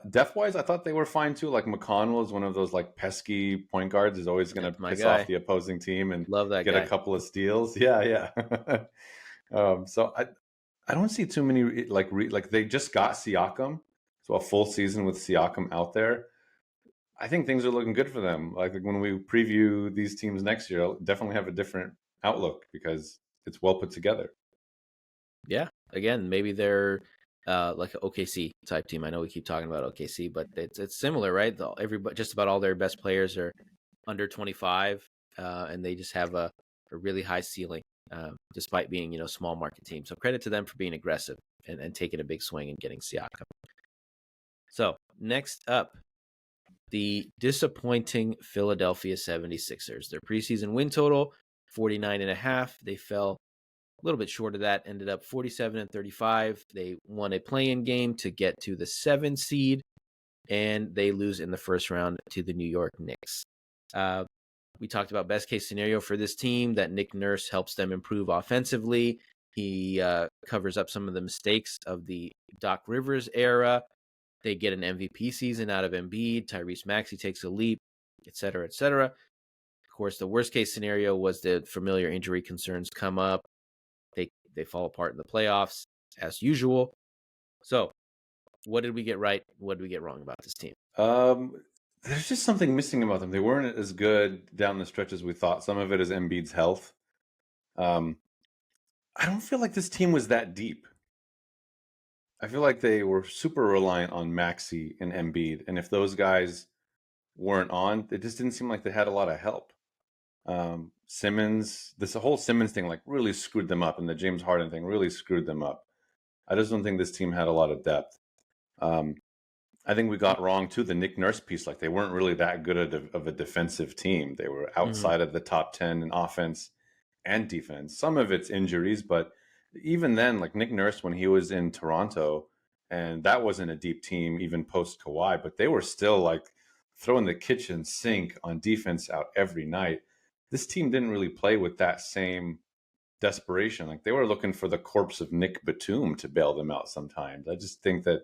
Depth wise, I thought they were fine too. Like McConnell is one of those like pesky point guards, is always going to That's my piss guy. off the opposing team and Love that get guy. a couple of steals. Yeah. So I don't see too many like they just got Siakam, so a full season with Siakam out there. I think things are looking good for them. Like when we preview these teams next year, I'll definitely have a different outlook because it's well put together. Yeah. Again, maybe they're like an OKC type team. I know we keep talking about OKC, but it's similar, right? Everybody, just about all their best players are under 25, and they just have a really high ceiling, despite being small market team. So credit to them for being aggressive and taking a big swing and getting Siakam. So next up, the disappointing Philadelphia 76ers. Their preseason win total 49.5. They fell a little bit short of that, ended up 47-35. They won a play-in game to get to the 7 seed, and they lose in the first round to the New York Knicks. We talked about best case scenario for this team, that Nick Nurse helps them improve offensively. He covers up some of the mistakes of the Doc Rivers era. They get an MVP season out of Embiid. Tyrese Maxey takes a leap, et cetera, et cetera. Of course, the worst case scenario was the familiar injury concerns come up. They fall apart in the playoffs as usual. So, what did we get right? What did we get wrong about this team? There's just something missing about them. They weren't as good down the stretch as we thought. Some of it is Embiid's health. I don't feel like this team was that deep. I feel like they were super reliant on Maxey and Embiid, and if those guys weren't on, it just didn't seem like they had a lot of help. This whole Simmons thing like really screwed them up, and the James Harden thing really screwed them up. I just don't think this team had a lot of depth. I think we got wrong too the Nick Nurse piece. Like they weren't really that good of a defensive team. They were outside of the top 10 in offense and defense. Some of it's injuries, but even then, like Nick Nurse when he was in Toronto, and that wasn't a deep team even post Kawhi, but they were still like throwing the kitchen sink on defense out every night. This team didn't really play with that same desperation. Like they were looking for the corpse of Nick Batum to bail them out sometimes. I just think that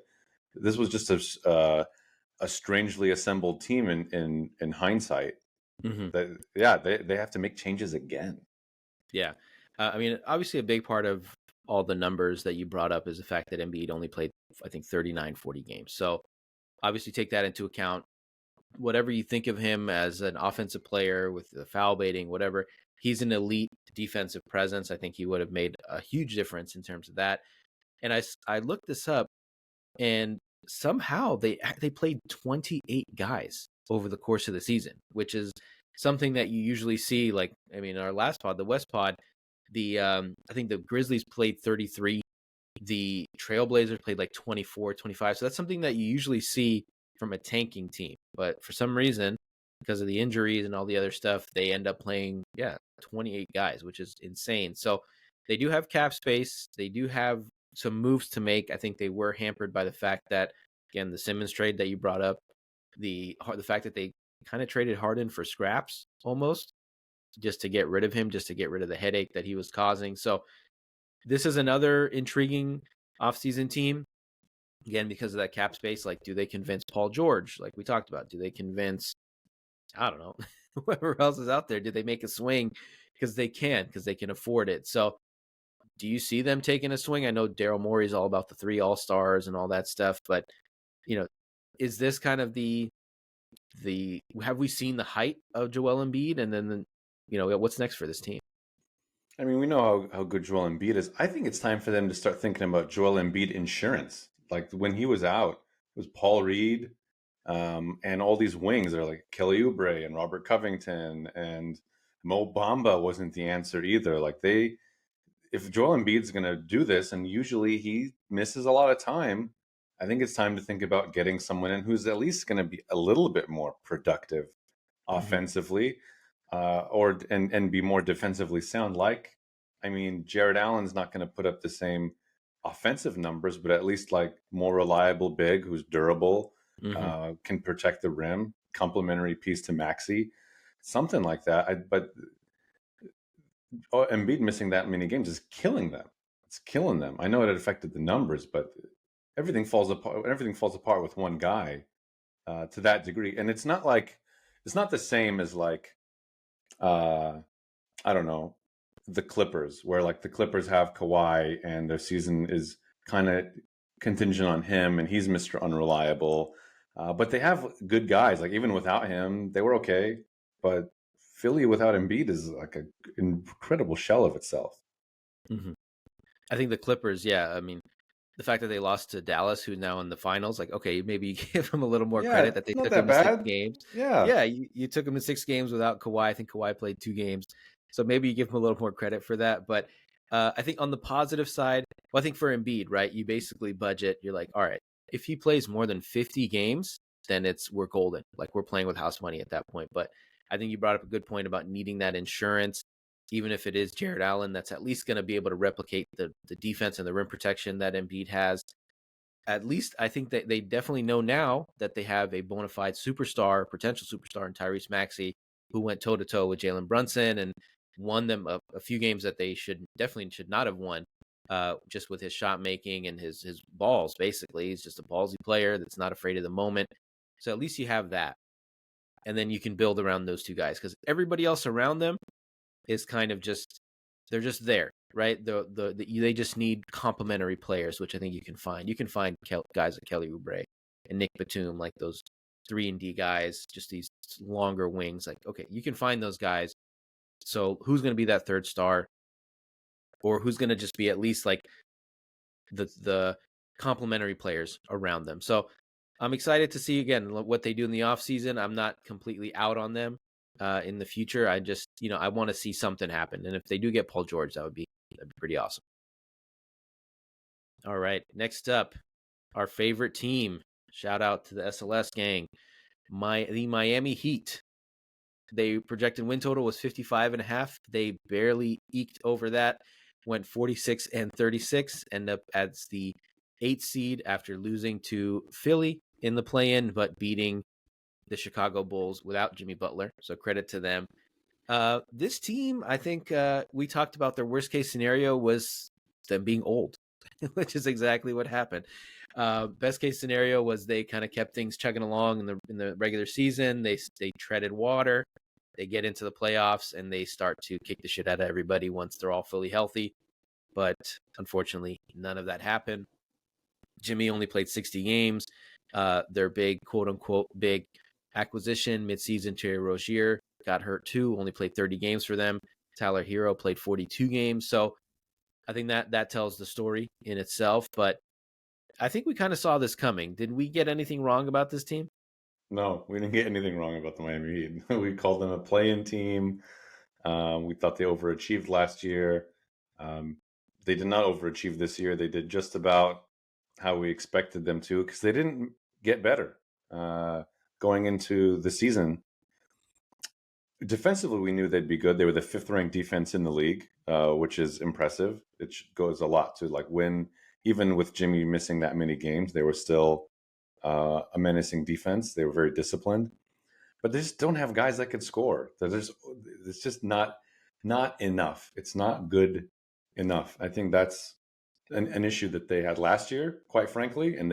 this was just a strangely assembled team in hindsight. That they have to make changes again. Yeah. I mean, obviously a big part of all the numbers that you brought up is the fact that Embiid only played, I think, 39, 40 games. So obviously take that into account. Whatever you think of him as an offensive player with the foul baiting, whatever, he's an elite defensive presence. I think he would have made a huge difference in terms of that. And I looked this up, and somehow they played 28 guys over the course of the season, which is something that you usually see. Like, I mean, our last pod, the West pod, I think the Grizzlies played 33. The Trailblazers played like 24, 25. So that's something that you usually see from a tanking team. But for some reason, because of the injuries and all the other stuff, they end up playing, 28 guys, which is insane. So they do have cap space. They do have some moves to make. I think they were hampered by the fact that, again, the Simmons trade that you brought up, the fact that they kind of traded Harden for scraps almost, just to get rid of him, just to get rid of the headache that he was causing. So this is another intriguing offseason team. Again, because of that cap space, like, do they convince Paul George, like we talked about? Do they convince I don't know, whoever else is out there, did they make a swing because they can afford it? So do you see them taking a swing? I know Daryl Morey's all about the 3 all-stars and all that stuff, but you know, is this kind of the have we seen the height of Joel Embiid, and then what's next for this team? I mean, we know how good Joel Embiid is. I think it's time for them to start thinking about Joel Embiid insurance. Like when he was out, it was Paul Reed, and all these wings. They're like Kelly Oubre and Robert Covington, and Mo Bamba wasn't the answer either. Like if Joel Embiid's going to do this, and usually he misses a lot of time, I think it's time to think about getting someone in who's at least going to be a little bit more productive Mm-hmm. offensively, and be more defensively sound. Like, I mean, Jared Allen's not going to put up the same offensive numbers, but at least like more reliable big who's durable, Mm-hmm. can protect the rim, complementary piece to Maxi, something like that. But Embiid missing that many games is killing them. It's killing them. I know it affected the numbers, but everything falls apart. Everything falls apart with one guy, to that degree, and it's not the same as like, uh, I don't know, the Clippers, where like the Clippers have Kawhi and their season is kind of contingent on him, and he's Mr. Unreliable. But they have good guys. Like even without him, they were okay. But Philly without Embiid is like an incredible shell of itself. Mm-hmm. I think the Clippers, yeah. I mean, the fact that they lost to Dallas, who's now in the finals, like, okay, maybe you give them a little more credit Yeah, that they not took that them to 6 bad. games. Yeah. Yeah, you took them to 6 games without Kawhi. I think Kawhi played 2 games. So maybe you give them a little more credit for that. But I think on the positive side, well, I think for Embiid, right, you basically budget, you're like, all right, if he plays more than 50 games, then we're golden. Like we're playing with house money at that point. But I think you brought up a good point about needing that insurance. Even if it is Jared Allen, that's at least going to be able to replicate the defense and the rim protection that Embiid has. At least I think that they definitely know now that they have a bona fide superstar, potential superstar in Tyrese Maxey, who went toe to toe with Jalen Brunson and won them a few games that they definitely should not have won. Just with his shot making and his balls, basically, he's just a ballsy player that's not afraid of the moment. So at least you have that, and then you can build around those 2 guys, because everybody else around them is kind of just, they're just there, right? They just need complementary players, which I think you can find. You can find guys like Kelly Oubre and Nick Batum, like those 3-and-D guys, just these longer wings. Like, okay, you can find those guys. So who's going to be that third star, or who's going to just be at least like the complementary players around them? So I'm excited to see again what they do in the offseason. I'm not completely out on them in the future. I just, I want to see something happen. And if they do get Paul George, that'd be pretty awesome. All right. Next up, our favorite team. Shout out to the SLS gang. The Miami Heat. They projected win total was 55.5. They barely eked over that. Went 46-36. End up as the 8th seed after losing to Philly in the play-in, but beating the Chicago Bulls without Jimmy Butler. So credit to them. This team, I think we talked about their worst case scenario was them being old, which is exactly what happened. Best case scenario was they kind of kept things chugging along in the regular season. They treaded water. They get into the playoffs and they start to kick the shit out of everybody once they're all fully healthy. But unfortunately, none of that happened. Jimmy only played 60 games. Their big, quote unquote, big acquisition midseason, Terry Rozier, got hurt too, only played 30 games for them. Tyler Hero played 42 games. So I think that tells the story in itself. But I think we kind of saw this coming. Did we get anything wrong about this team? No, we didn't get anything wrong about the Miami Heat. We called them a play-in team. We thought they overachieved last year. They did not overachieve this year. They did just about how we expected them to, because they didn't get better going into the season. Defensively, we knew they'd be good. They were the 5th-ranked defense in the league, which is impressive. It goes a lot to like when, even with Jimmy missing that many games, they were still a menacing defense. They were very disciplined, but they just don't have guys that can score. It's just not enough. It's not good enough. I think that's an issue that they had last year, quite frankly. And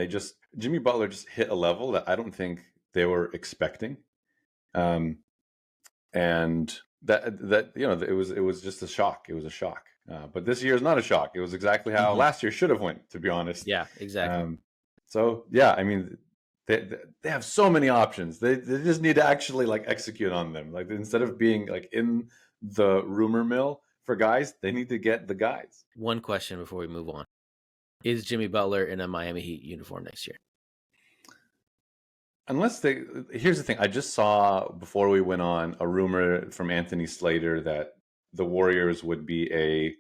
Jimmy Butler just hit a level that I don't think they were expecting. and that it was just a shock. It was a shock. But this year is not a shock. It was exactly how last year should have went, to be honest. Yeah, exactly. So yeah, I mean, they have so many options. They just need to actually like execute on them. Like instead of being like in the rumor mill for guys, they need to get the guys. One question before we move on: is Jimmy Butler in a Miami Heat uniform next year? Here's the thing. I just saw before we went on a rumor from Anthony Slater that the Warriors would be a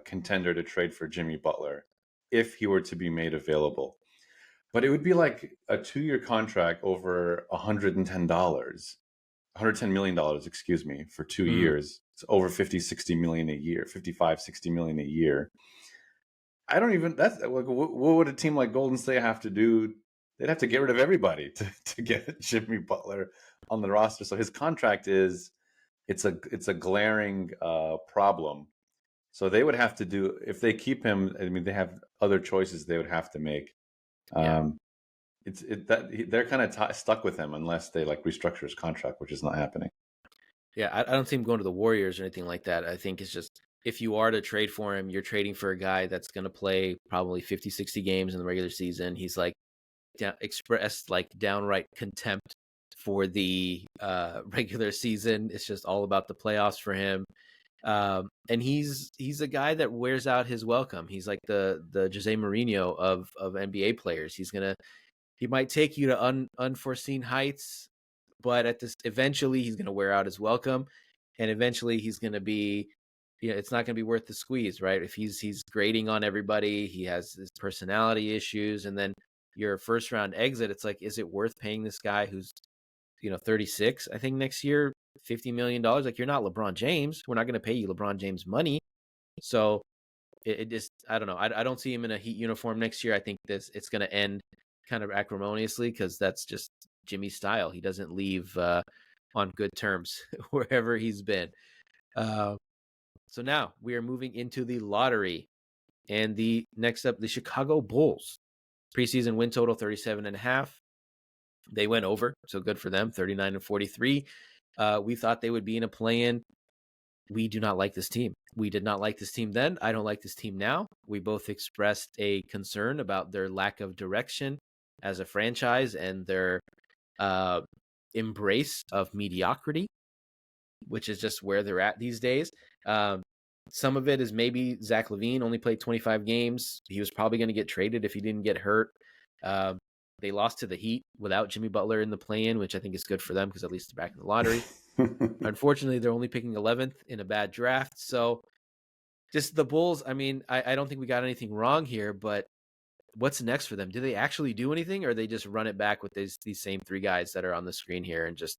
contender to trade for Jimmy Butler if he were to be made available. But it would be like a 2-year contract over $110 million, excuse me, for 2 years. It's over 50-60 million a year, 55-60 million a year. I don't even, that's like, what would a team like Golden State have to do? They'd have to get rid of everybody to get Jimmy Butler on the roster. So his contract it's a glaring problem. So they would have to do, if they keep him, I mean, they have other choices they would have to make. Yeah. They're kind of stuck with him unless they like restructure his contract, which is not happening. Yeah, I don't see him going to the Warriors or anything like that. I think it's just, if you are to trade for him, you're trading for a guy that's going to play probably 50, 60 games in the regular season. He's like expressed like downright contempt for the regular season. It's just all about the playoffs for him. And he's a guy that wears out his welcome. He's like the Jose Mourinho of NBA players. He might take you to unforeseen heights, but eventually he's going to wear out his welcome, and eventually he's going to be, it's not going to be worth the squeeze, right? If he's grading on everybody, he has his personality issues, and then your first round exit, it's like, is it worth paying this guy who's 36, I think next year, $50 million? Like, you're not LeBron James. We're not going to pay you LeBron James money. So it just, I don't know. I don't see him in a Heat uniform next year. I think it's going to end kind of acrimoniously, because that's just Jimmy's style. He doesn't leave on good terms wherever he's been. So now we are moving into the lottery, and the next up, the Chicago Bulls. Preseason win total 37.5. They went over, so good for them, 39-43. We thought they would be in a play-in. We do not like this team. We did not like this team then. I don't like this team now. We both expressed a concern about their lack of direction as a franchise and their embrace of mediocrity, which is just where they're at these days. Some of it is maybe Zach LaVine only played 25 games. He was probably going to get traded if he didn't get hurt. They lost to the Heat without Jimmy Butler in the play-in, which I think is good for them because at least they're back in the lottery. Unfortunately, they're only picking 11th in a bad draft. So just the Bulls, I mean, I don't think we got anything wrong here, but what's next for them? Do they actually do anything, or they just run it back with these same three guys that are on the screen here and just,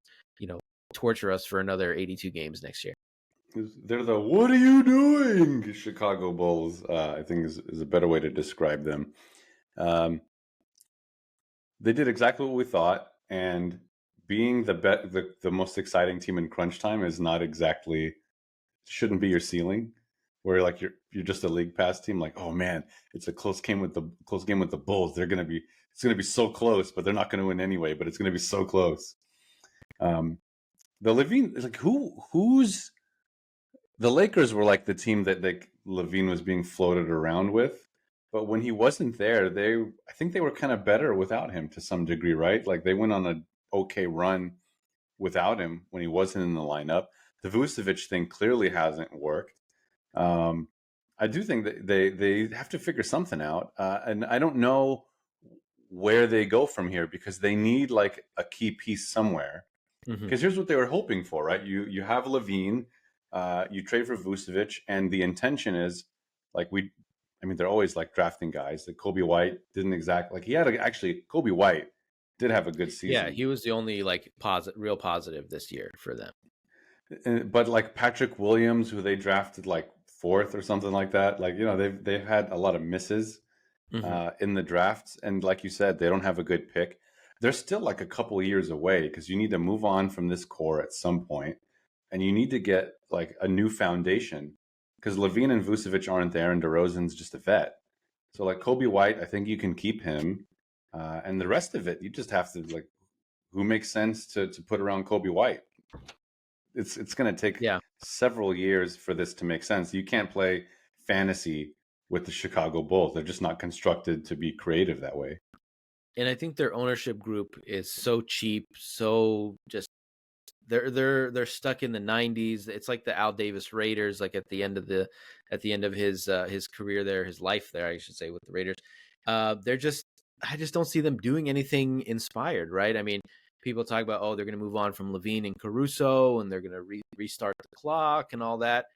torture us for another 82 games next year? They're the "what are you doing" Chicago Bulls, I think is a better way to describe them. They did exactly what we thought, and being the most exciting team in crunch time is not exactly, shouldn't be your ceiling. Where like you're just a league pass team, like, oh man, it's a close game with the Bulls. It's gonna be so close, but they're not gonna win anyway. But it's gonna be so close. The LaVine, like who's the Lakers were like the team that like LaVine was being floated around with. But when he wasn't there, I think they were kind of better without him to some degree, right? Like they went on an okay run without him when he wasn't in the lineup. The Vucevic thing clearly hasn't worked. I do think that they have to figure something out, and I don't know where they go from here because they need like a key piece somewhere. Because here's what they were hoping for, right? You have LaVine, you trade for Vucevic, and the intention is like they're always like drafting guys. Like Kobe White didn't exactly like he had actually Kobe White did have a good season. Yeah, he was the only like real positive this year for them. But like Patrick Williams, who they drafted like 4th or something like that, like they've had a lot of misses in the drafts, and like you said, they don't have a good pick. They're still like a couple of years away because you need to move on from this core at some point, and you need to get like a new foundation because LaVine and Vucevic aren't there, and DeRozan's just a vet. So like Kobe White, I think you can keep him, and the rest of it, you just have to like who makes sense to put around Kobe White. It's going to take Yeah. several years for this to make sense. You can't play fantasy with the Chicago Bulls. They're just not constructed to be creative that way. And I think their ownership group is so cheap, so just they're stuck in the 90s. It's like the Al Davis Raiders, like at the end of his career there, his life there, I should say, with the Raiders. They're just I just don't see them doing anything inspired, right? I mean, people talk about, oh, they're going to move on from Levine and Caruso, and they're going to restart the clock and all that.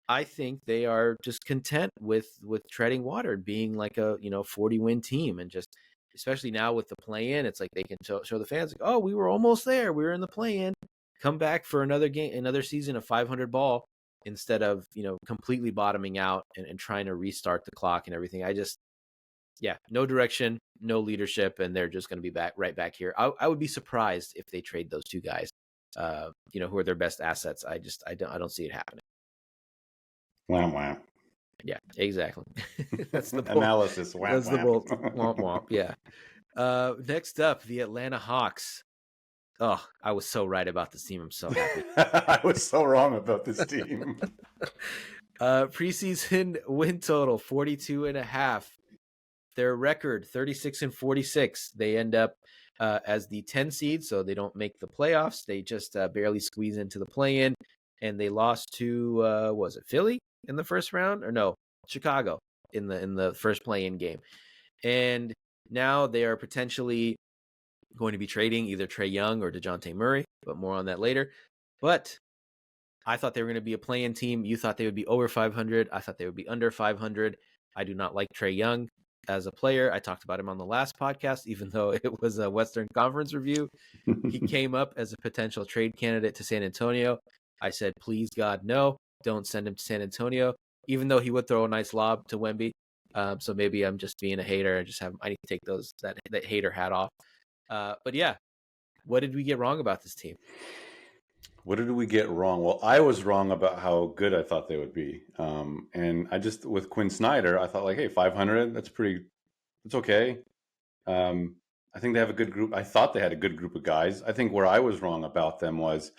I think they are just content with treading water, being like a 40-win team, and just especially now with the play in, it's like they can show the fans like, oh, we were almost there, we were in the play in, come back for another game, another season of 500 ball, instead of completely bottoming out and trying to restart the clock and everything. I just no direction, no leadership, and they're just going to be right back here. I would be surprised if they trade those two guys, who are their best assets. I don't see it happening. Wah, wah. Yeah, exactly. That's the bolt. Analysis. Wah, That's the wah. bolt. Womp womp. Yeah. Next up, the Atlanta Hawks. Oh, I was so right about this team. I'm so happy. I was so wrong about this team. Preseason win total 42.5. Their record 36-46. They end up as the 10 seed, so they don't make the playoffs. They just barely squeeze into the play-in, and they lost to was it Philly in the first round, or no, Chicago in the first play-in game. And now they are potentially going to be trading either Trae Young or DeJounte Murray, but more on that later. But I thought they were going to be a play-in team. You thought they would be over 500. I thought they would be under 500. I do not like Trae Young as a player. I talked about him on the last podcast, even though it was a Western Conference review. He came up as a potential trade candidate to San Antonio. I said, please, God, no, don't send him to San Antonio, even though he would throw a nice lob to Wemby. So maybe I'm just being a hater and I need to take that hater hat off. But yeah, what did we get wrong about this team? What did we get wrong? Well, I was wrong about how good I thought they would be. And I just, with Quinn Snyder, I thought like, hey, 500, that's okay. I think they have a good group. I thought they had a good group of guys. I think where I was wrong about them was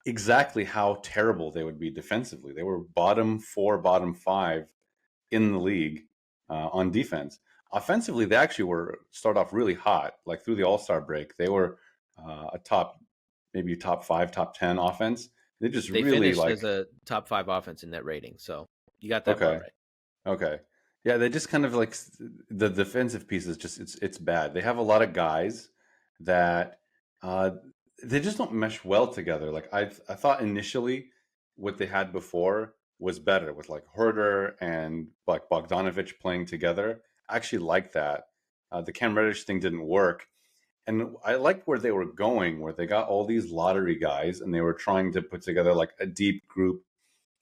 exactly how terrible they would be defensively. They were bottom 4, bottom 5 in the league on defense. Offensively, they actually start off really hot. Like through the All-Star break, they were maybe top 5, top 10 offense. They really finished like as a top 5 offense in net rating, so you got that part okay, right. okay, yeah. They just kind of like the defensive piece is just it's bad. They have a lot of guys that they just don't mesh well together. Like I thought initially what they had before was better with like Herder and like Bogdanovich playing together. I actually like that. The Cam Reddish thing didn't work. And I liked where they were going, where they got all these lottery guys and they were trying to put together like a deep group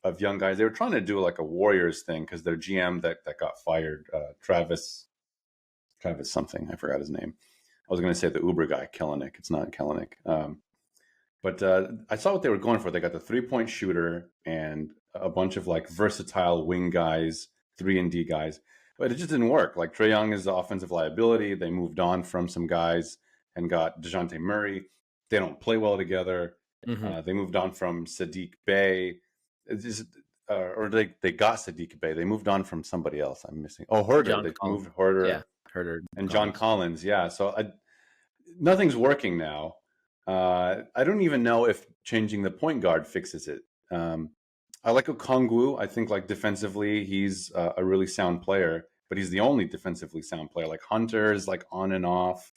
of young guys. They were trying to do like a Warriors thing because their GM that got fired, Travis something, I forgot his name. I was going to say the Uber guy, Kellenick. It's not Kellenick. But I saw what they were going for. They got the 3-point shooter and a bunch of like versatile wing guys, 3-and-D guys. But it just didn't work. Like Trae Young is the offensive liability. They moved on from some guys and got DeJounte Murray. They don't play well together. Mm-hmm. They moved on from Saddiq or they got Saddiq Bey. They moved on from somebody else. I'm missing. Oh, Herder. They moved Herder. Yeah, Herder. And John Collins. Yeah. So nothing's working now. I don't even know if changing the point guard fixes it. I like Okongwu. I think like defensively, he's a really sound player, but he's the only defensively sound player. Like Hunter is like on and off.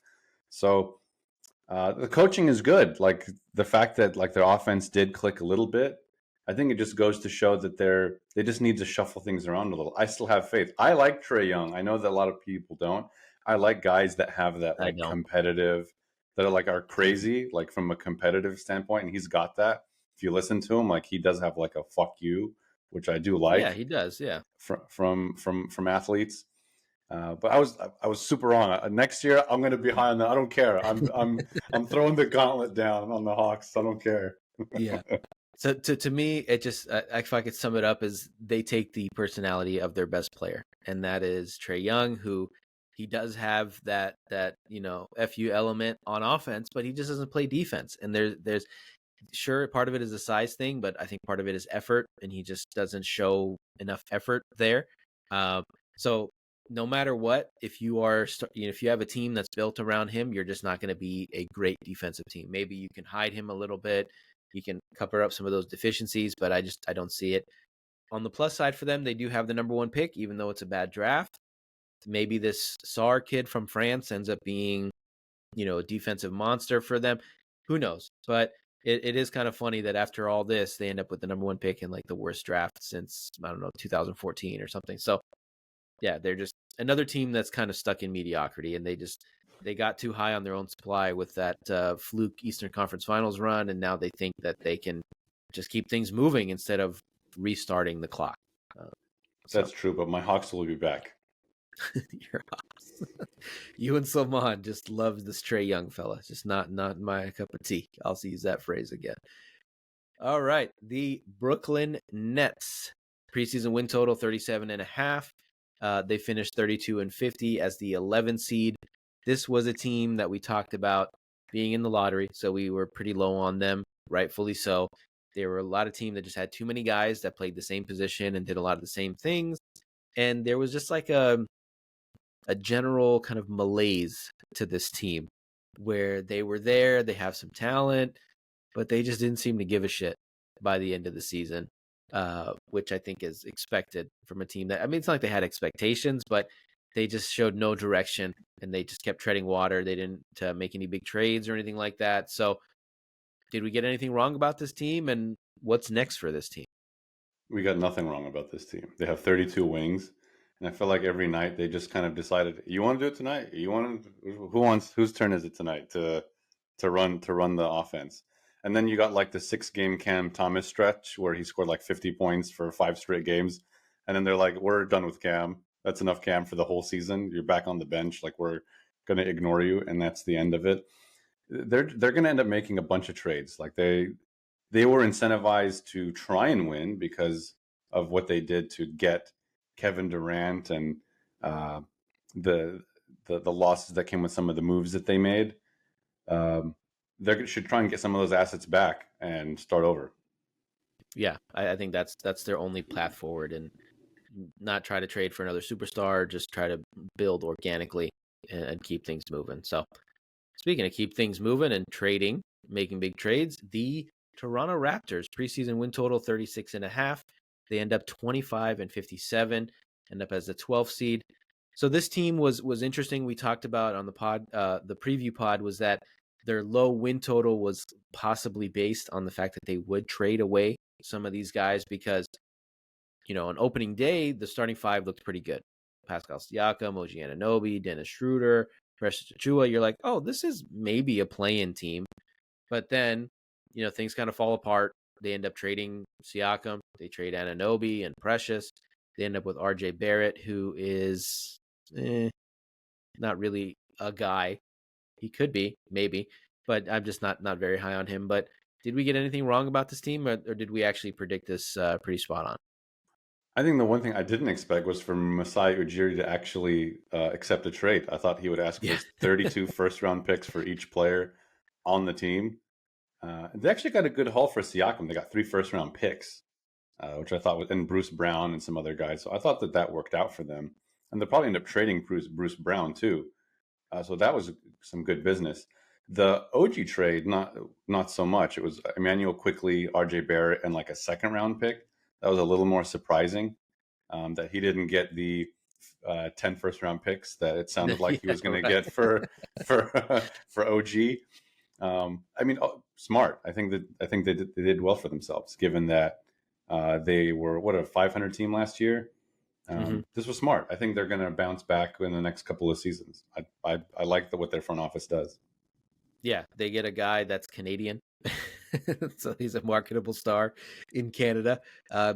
So the coaching is good. Like the fact that like their offense did click a little bit, I think it just goes to show that they just need to shuffle things around a little. I still have faith. I like Trae Young. I know that a lot of people don't. I like guys that have that like competitive, that are crazy, like from a competitive standpoint, and he's got that. If you listen to him, like he does have like a fuck you, which I do like. Yeah, he does. Yeah, from athletes. But I was super wrong. Next year I'm going to be high on that. I don't care. I'm throwing the gauntlet down on the Hawks. I don't care. Yeah. So to me, it just if I could sum it up, is they take the personality of their best player, and that is Trae Young, who he does have that FU element on offense, but he just doesn't play defense. And sure, part of it is a size thing, but I think part of it is effort, and he just doesn't show enough effort there. So no matter what, if you are, if you have a team that's built around him, you're just not going to be a great defensive team. Maybe you can hide him a little bit, you can cover up some of those deficiencies, but I don't see it. On the plus side for them, they do have the number 1 pick, even though it's a bad draft. Maybe this Sarr kid from France ends up being, a defensive monster for them. Who knows? But it is kind of funny that after all this, they end up with the number 1 pick in like the worst draft since, I don't know, 2014 or something. So yeah, they're just another team that's kind of stuck in mediocrity, and they got too high on their own supply with that fluke Eastern Conference Finals run, and now they think that they can just keep things moving instead of restarting the clock. That's true, but my Hawks will be back. Your Hawks. You and Salman just love this Trae Young fella. Just not my cup of tea. I'll use that phrase again. All right. The Brooklyn Nets. Preseason win total 37.5. They finished 32-50 as the 11th seed. This was a team that we talked about being in the lottery, so we were pretty low on them, rightfully so. There were a lot of teams that just had too many guys that played the same position and did a lot of the same things. And there was just like a general kind of malaise to this team where they were there, they have some talent, but they just didn't seem to give a shit by the end of the season, which I think is expected from a team that, I mean, it's not like they had expectations, but they just showed no direction and they just kept treading water. They didn't make any big trades or anything like that. So did we get anything wrong about this team, and what's next for this team? We got nothing wrong about this team. They have 32 wings, and I feel like every night they just kind of decided, you want to do it tonight? Whose turn is it tonight to run the offense? And then you got like the 6-game Cam Thomas stretch where he scored like 50 points for 5 straight games, and then they're like, we're done with Cam. That's enough, Cam, for the whole season. You're back on the bench. Like, we're going to ignore you, and that's the end of it. They're going to end up making a bunch of trades. Like they were incentivized to try and win because of what they did to get Kevin Durant and the losses that came with some of the moves that they made. They should try and get some of those assets back and start over. Yeah, I think that's their only path forward, and not try to trade for another superstar, just try to build organically and keep things moving. So speaking of keep things moving and trading, making big trades, the Toronto Raptors preseason win total 36.5. They end up 25-57, end up as the 12th seed. So this team was interesting. We talked about on the pod, the preview pod, was that their low win total was possibly based on the fact that they would trade away some of these guys because, on opening day, the starting 5 looked pretty good. Pascal Siakam, OG Anunoby, Dennis Schroeder, Precious Achiuwa. You're like, oh, this is maybe a play-in team. But then, things kind of fall apart. They end up trading Siakam. They trade Anunoby and Precious. They end up with RJ Barrett, who is not really a guy. He could be, maybe, but I'm just not very high on him. But did we get anything wrong about this team, or did we actually predict this pretty spot on? I think the one thing I didn't expect was for Masai Ujiri to actually accept a trade. I thought he would ask for 32 first-round picks for each player on the team. They actually got a good haul for Siakam. They got 3 first-round picks, which I thought was, and Bruce Brown and some other guys. So I thought that worked out for them. And they'll probably end up trading Bruce Brown too. So that was some good business. The OG trade, not so much. It was Emmanuel Quickley, RJ Barrett, and like a 2nd-round pick. That was a little more surprising that he didn't get the 10 first-round picks that it sounded like he was going to get for OG. I mean, smart. I think they did well for themselves, given that they were a 500 team last year. This was smart. I think they're going to bounce back in the next couple of seasons. I like what their front office does. Yeah, they get a guy that's Canadian. So he's a marketable star in Canada.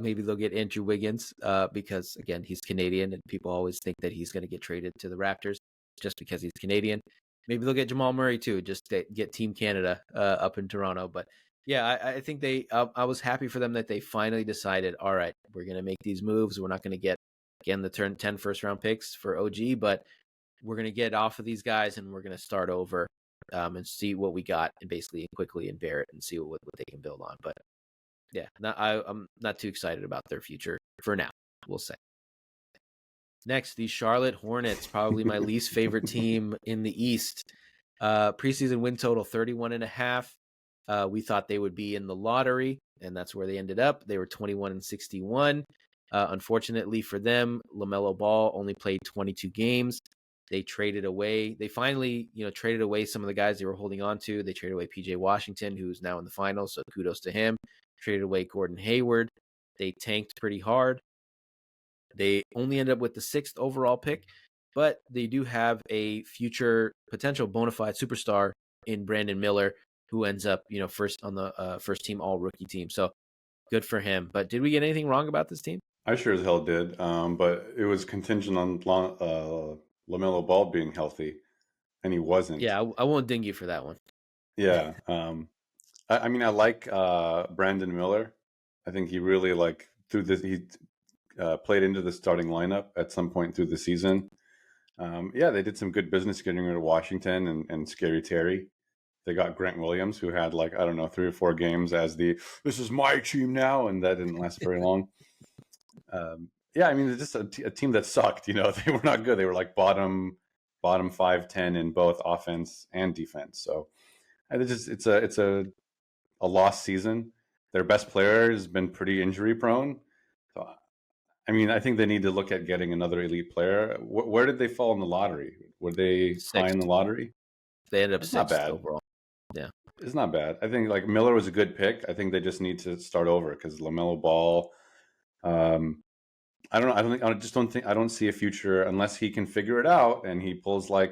Maybe they'll get Andrew Wiggins because, again, he's Canadian, and people always think that he's going to get traded to the Raptors just because he's Canadian. Maybe they'll get Jamal Murray too, just to get Team Canada up in Toronto. But yeah, I think I was happy for them that they finally decided, all right, we're going to make these moves. We're not going to get, again, the 10 first-round picks for OG, but we're going to get off of these guys and we're going to start over and see what we got, and basically quickly and Barrett and see what they can build on. But yeah, I'm not too excited about their future for now. We'll say. Next, the Charlotte Hornets, probably my least favorite team in the East. Preseason win total 31.5. We thought they would be in the lottery, and that's where they ended up. They were 21-61. Unfortunately for them, LaMelo Ball only played 22 games. They finally traded away some of the guys they were holding on to. They traded away PJ Washington, who's now in the finals, so kudos to him. Traded away Gordon Hayward. They tanked pretty hard. They only end up with the 6th overall pick, but they do have a future potential bona fide superstar in Brandon Miller, who ends up, first on the first team all rookie team. So good for him. But did we get anything wrong about this team? I sure as hell did. But it was contingent on LaMelo Ball being healthy, and he wasn't. Yeah, I won't ding you for that one. Yeah. I mean, I like Brandon Miller. I think he really he played into the starting lineup at some point through the season. Yeah, they did some good business getting rid of Washington and Scary Terry. They got Grant Williams, who had 3 or 4 games as this is my team now, and that didn't last very long. Yeah, I mean, it's just a team that sucked. They were not good. They were bottom 5-10 in both offense and defense. So it's a lost season. Their best player has been pretty injury prone. So, I mean, I think they need to look at getting another elite player. Where did they fall in the lottery? Were they high in the lottery? They ended up It's 6th not bad overall. Yeah, it's not bad. I think Miller was a good pick. I think they just need to start over because LaMelo Ball. I don't see a future unless he can figure it out and he pulls a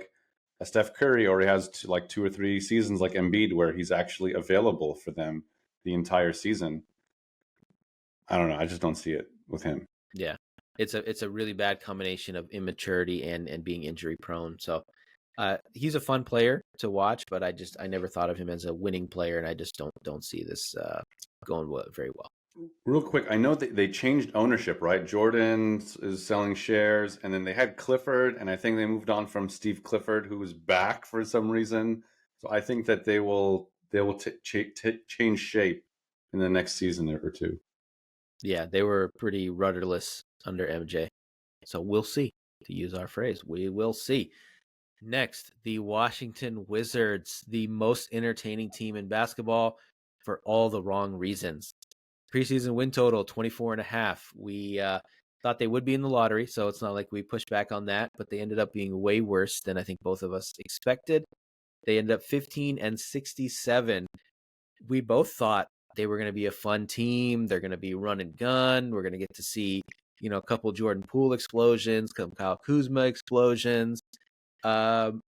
Steph Curry, or he has 2 or 3 seasons like Embiid where he's actually available for them the entire season. I don't know. I just don't see it with him. Yeah, it's a really bad combination of immaturity and being injury prone. So he's a fun player to watch, but I never thought of him as a winning player, and I just don't see this going very well. Real quick, I know that they changed ownership, right? Jordan is selling shares, and then they had Clifford, and I think they moved on from Steve Clifford, who was back for some reason. So I think that they will change shape in the next season or 2. Yeah, they were pretty rudderless under MJ. So we'll see, to use our phrase. We will see. Next, the Washington Wizards, the most entertaining team in basketball for all the wrong reasons. Preseason win total 24.5. We thought they would be in the lottery, so it's not like we pushed back on that, but they ended up being way worse than I think both of us expected. They ended up 15-67. We both thought they were going to be a fun team. They're going to be run and gun. We're going to get to see, a couple Jordan Poole explosions, some Kyle Kuzma explosions. And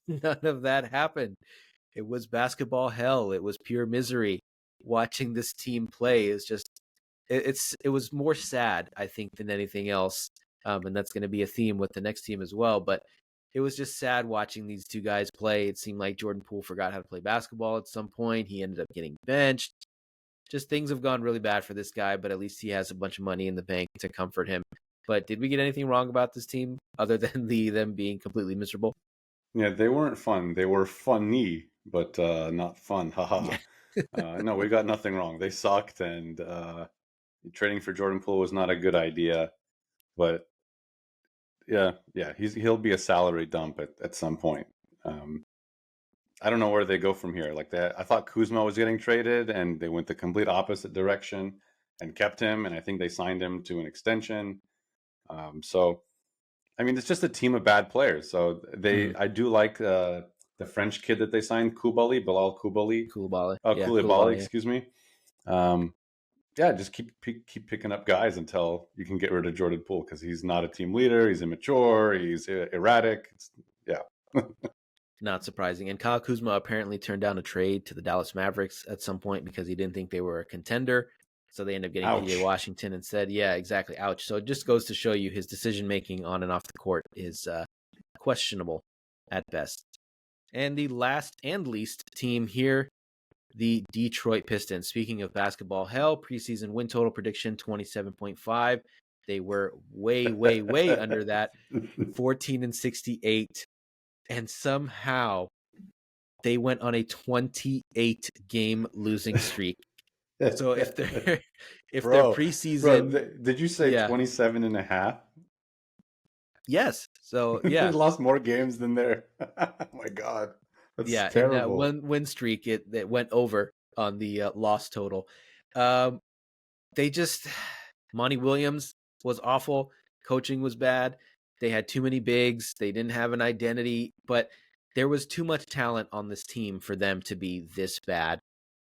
none of that happened. It was basketball hell. It was pure misery. Watching this team play is just it was more sad, I think, than anything else. And that's going to be a theme with the next team as well. But it was just sad watching these two guys play. It seemed like Jordan Poole forgot how to play basketball at some point. He ended up getting benched. Just things have gone really bad for this guy, but at least he has a bunch of money in the bank to comfort him. But did we get anything wrong about this team other than them being completely miserable? Yeah, they weren't fun. They were funny, but not fun. Haha. No, we got nothing wrong. They sucked, and trading for Jordan Poole was not a good idea. But yeah, he'll be a salary dump at some point. I don't know where they go from here. I thought Kuzma was getting traded, and they went the complete opposite direction and kept him. And I think they signed him to an extension. So, I mean, it's just a team of bad players. So I do like the French kid that they signed, Bilal Koulibaly. Koulibaly. Koulibaly, excuse me. Yeah, just keep picking up guys until you can get rid of Jordan Poole because he's not a team leader. He's immature. He's erratic. Yeah. Not surprising. And Kyle Kuzma apparently turned down a trade to the Dallas Mavericks at some point because he didn't think they were a contender. So they ended up getting PJ Washington instead. Yeah, exactly. Ouch. So it just goes to show you his decision-making on and off the court is questionable at best. And the last and least team here, the Detroit Pistons. Speaking of basketball hell, preseason win total prediction 27.5. They were way, way, way under that, 14-68. And somehow they went on a 28 game losing streak. So if they're preseason, did you say yeah. 27 and a half? Yes. So They yeah, lost more games than their. Oh my God, that's yeah. In that terrible. win streak, it went over on the loss total. They just Monty Williams was awful. Coaching was bad. They had too many bigs. They didn't have an identity, but there was too much talent on this team for them to be this bad.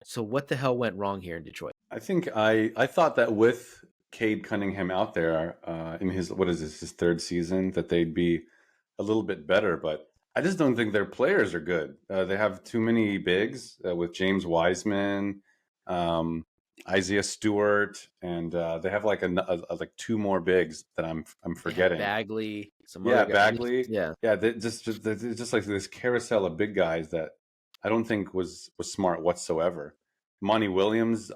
So what the hell went wrong here in Detroit? I think I thought that with Cade Cunningham out there in his his third season, that they'd be a little bit better, but I just don't think their players are good. They have too many bigs with James Wiseman, um, Isaiah Stewart, and they have like like two more bigs that I'm They had forgetting. Bagley, some Yeah, other guys. Bagley. Yeah. Yeah, just like this carousel of big guys that I don't think was smart whatsoever. Monty Williams,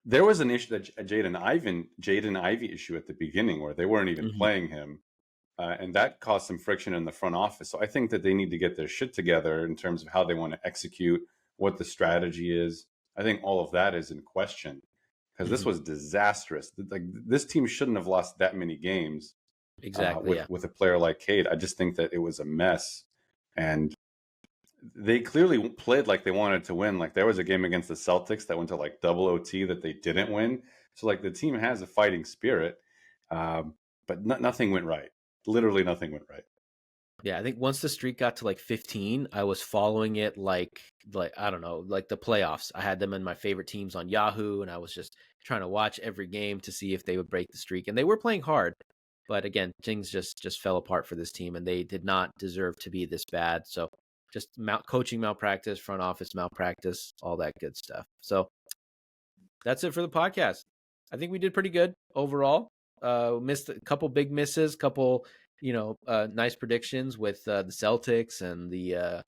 there was an issue that Jaden Ivey issue at the beginning where they weren't even playing him, and that caused some friction in the front office. So I think that they need to get their shit together in terms of how they want to execute, what the strategy is. I think all of that is in question because this was disastrous. Like this team shouldn't have lost that many games Exactly. Yeah. with a player like Cade. I just think that it was a mess, and they clearly played like they wanted to win. Like there was a game against the Celtics that went to like double OT that they didn't win. So like the team has a fighting spirit, but nothing went right. Literally nothing went right. Yeah, I think once the streak got to like 15, I was following it like I don't know, like the playoffs. I had them in my favorite teams on Yahoo, and I was just trying to watch every game to see if they would break the streak. And they were playing hard, but again, things just fell apart for this team, and they did not deserve to be this bad. So just coaching malpractice, front office malpractice, all that good stuff. So that's it for the podcast. I think we did pretty good overall. Missed a couple big misses, couple nice predictions with the Celtics and the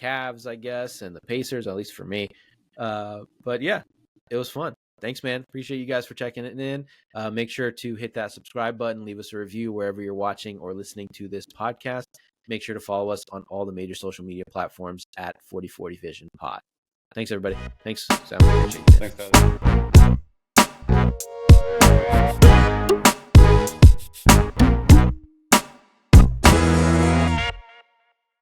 Cavs, I guess, and the Pacers, at least for me. But yeah, it was fun. Thanks, man. Appreciate you guys for checking it in. Make sure to hit that subscribe button, leave us a review wherever you're watching or listening to this podcast. Make sure to follow us on all the major social media platforms at 4040 Vision Pod. Thanks, everybody. Thanks, Sam. Thanks, guys.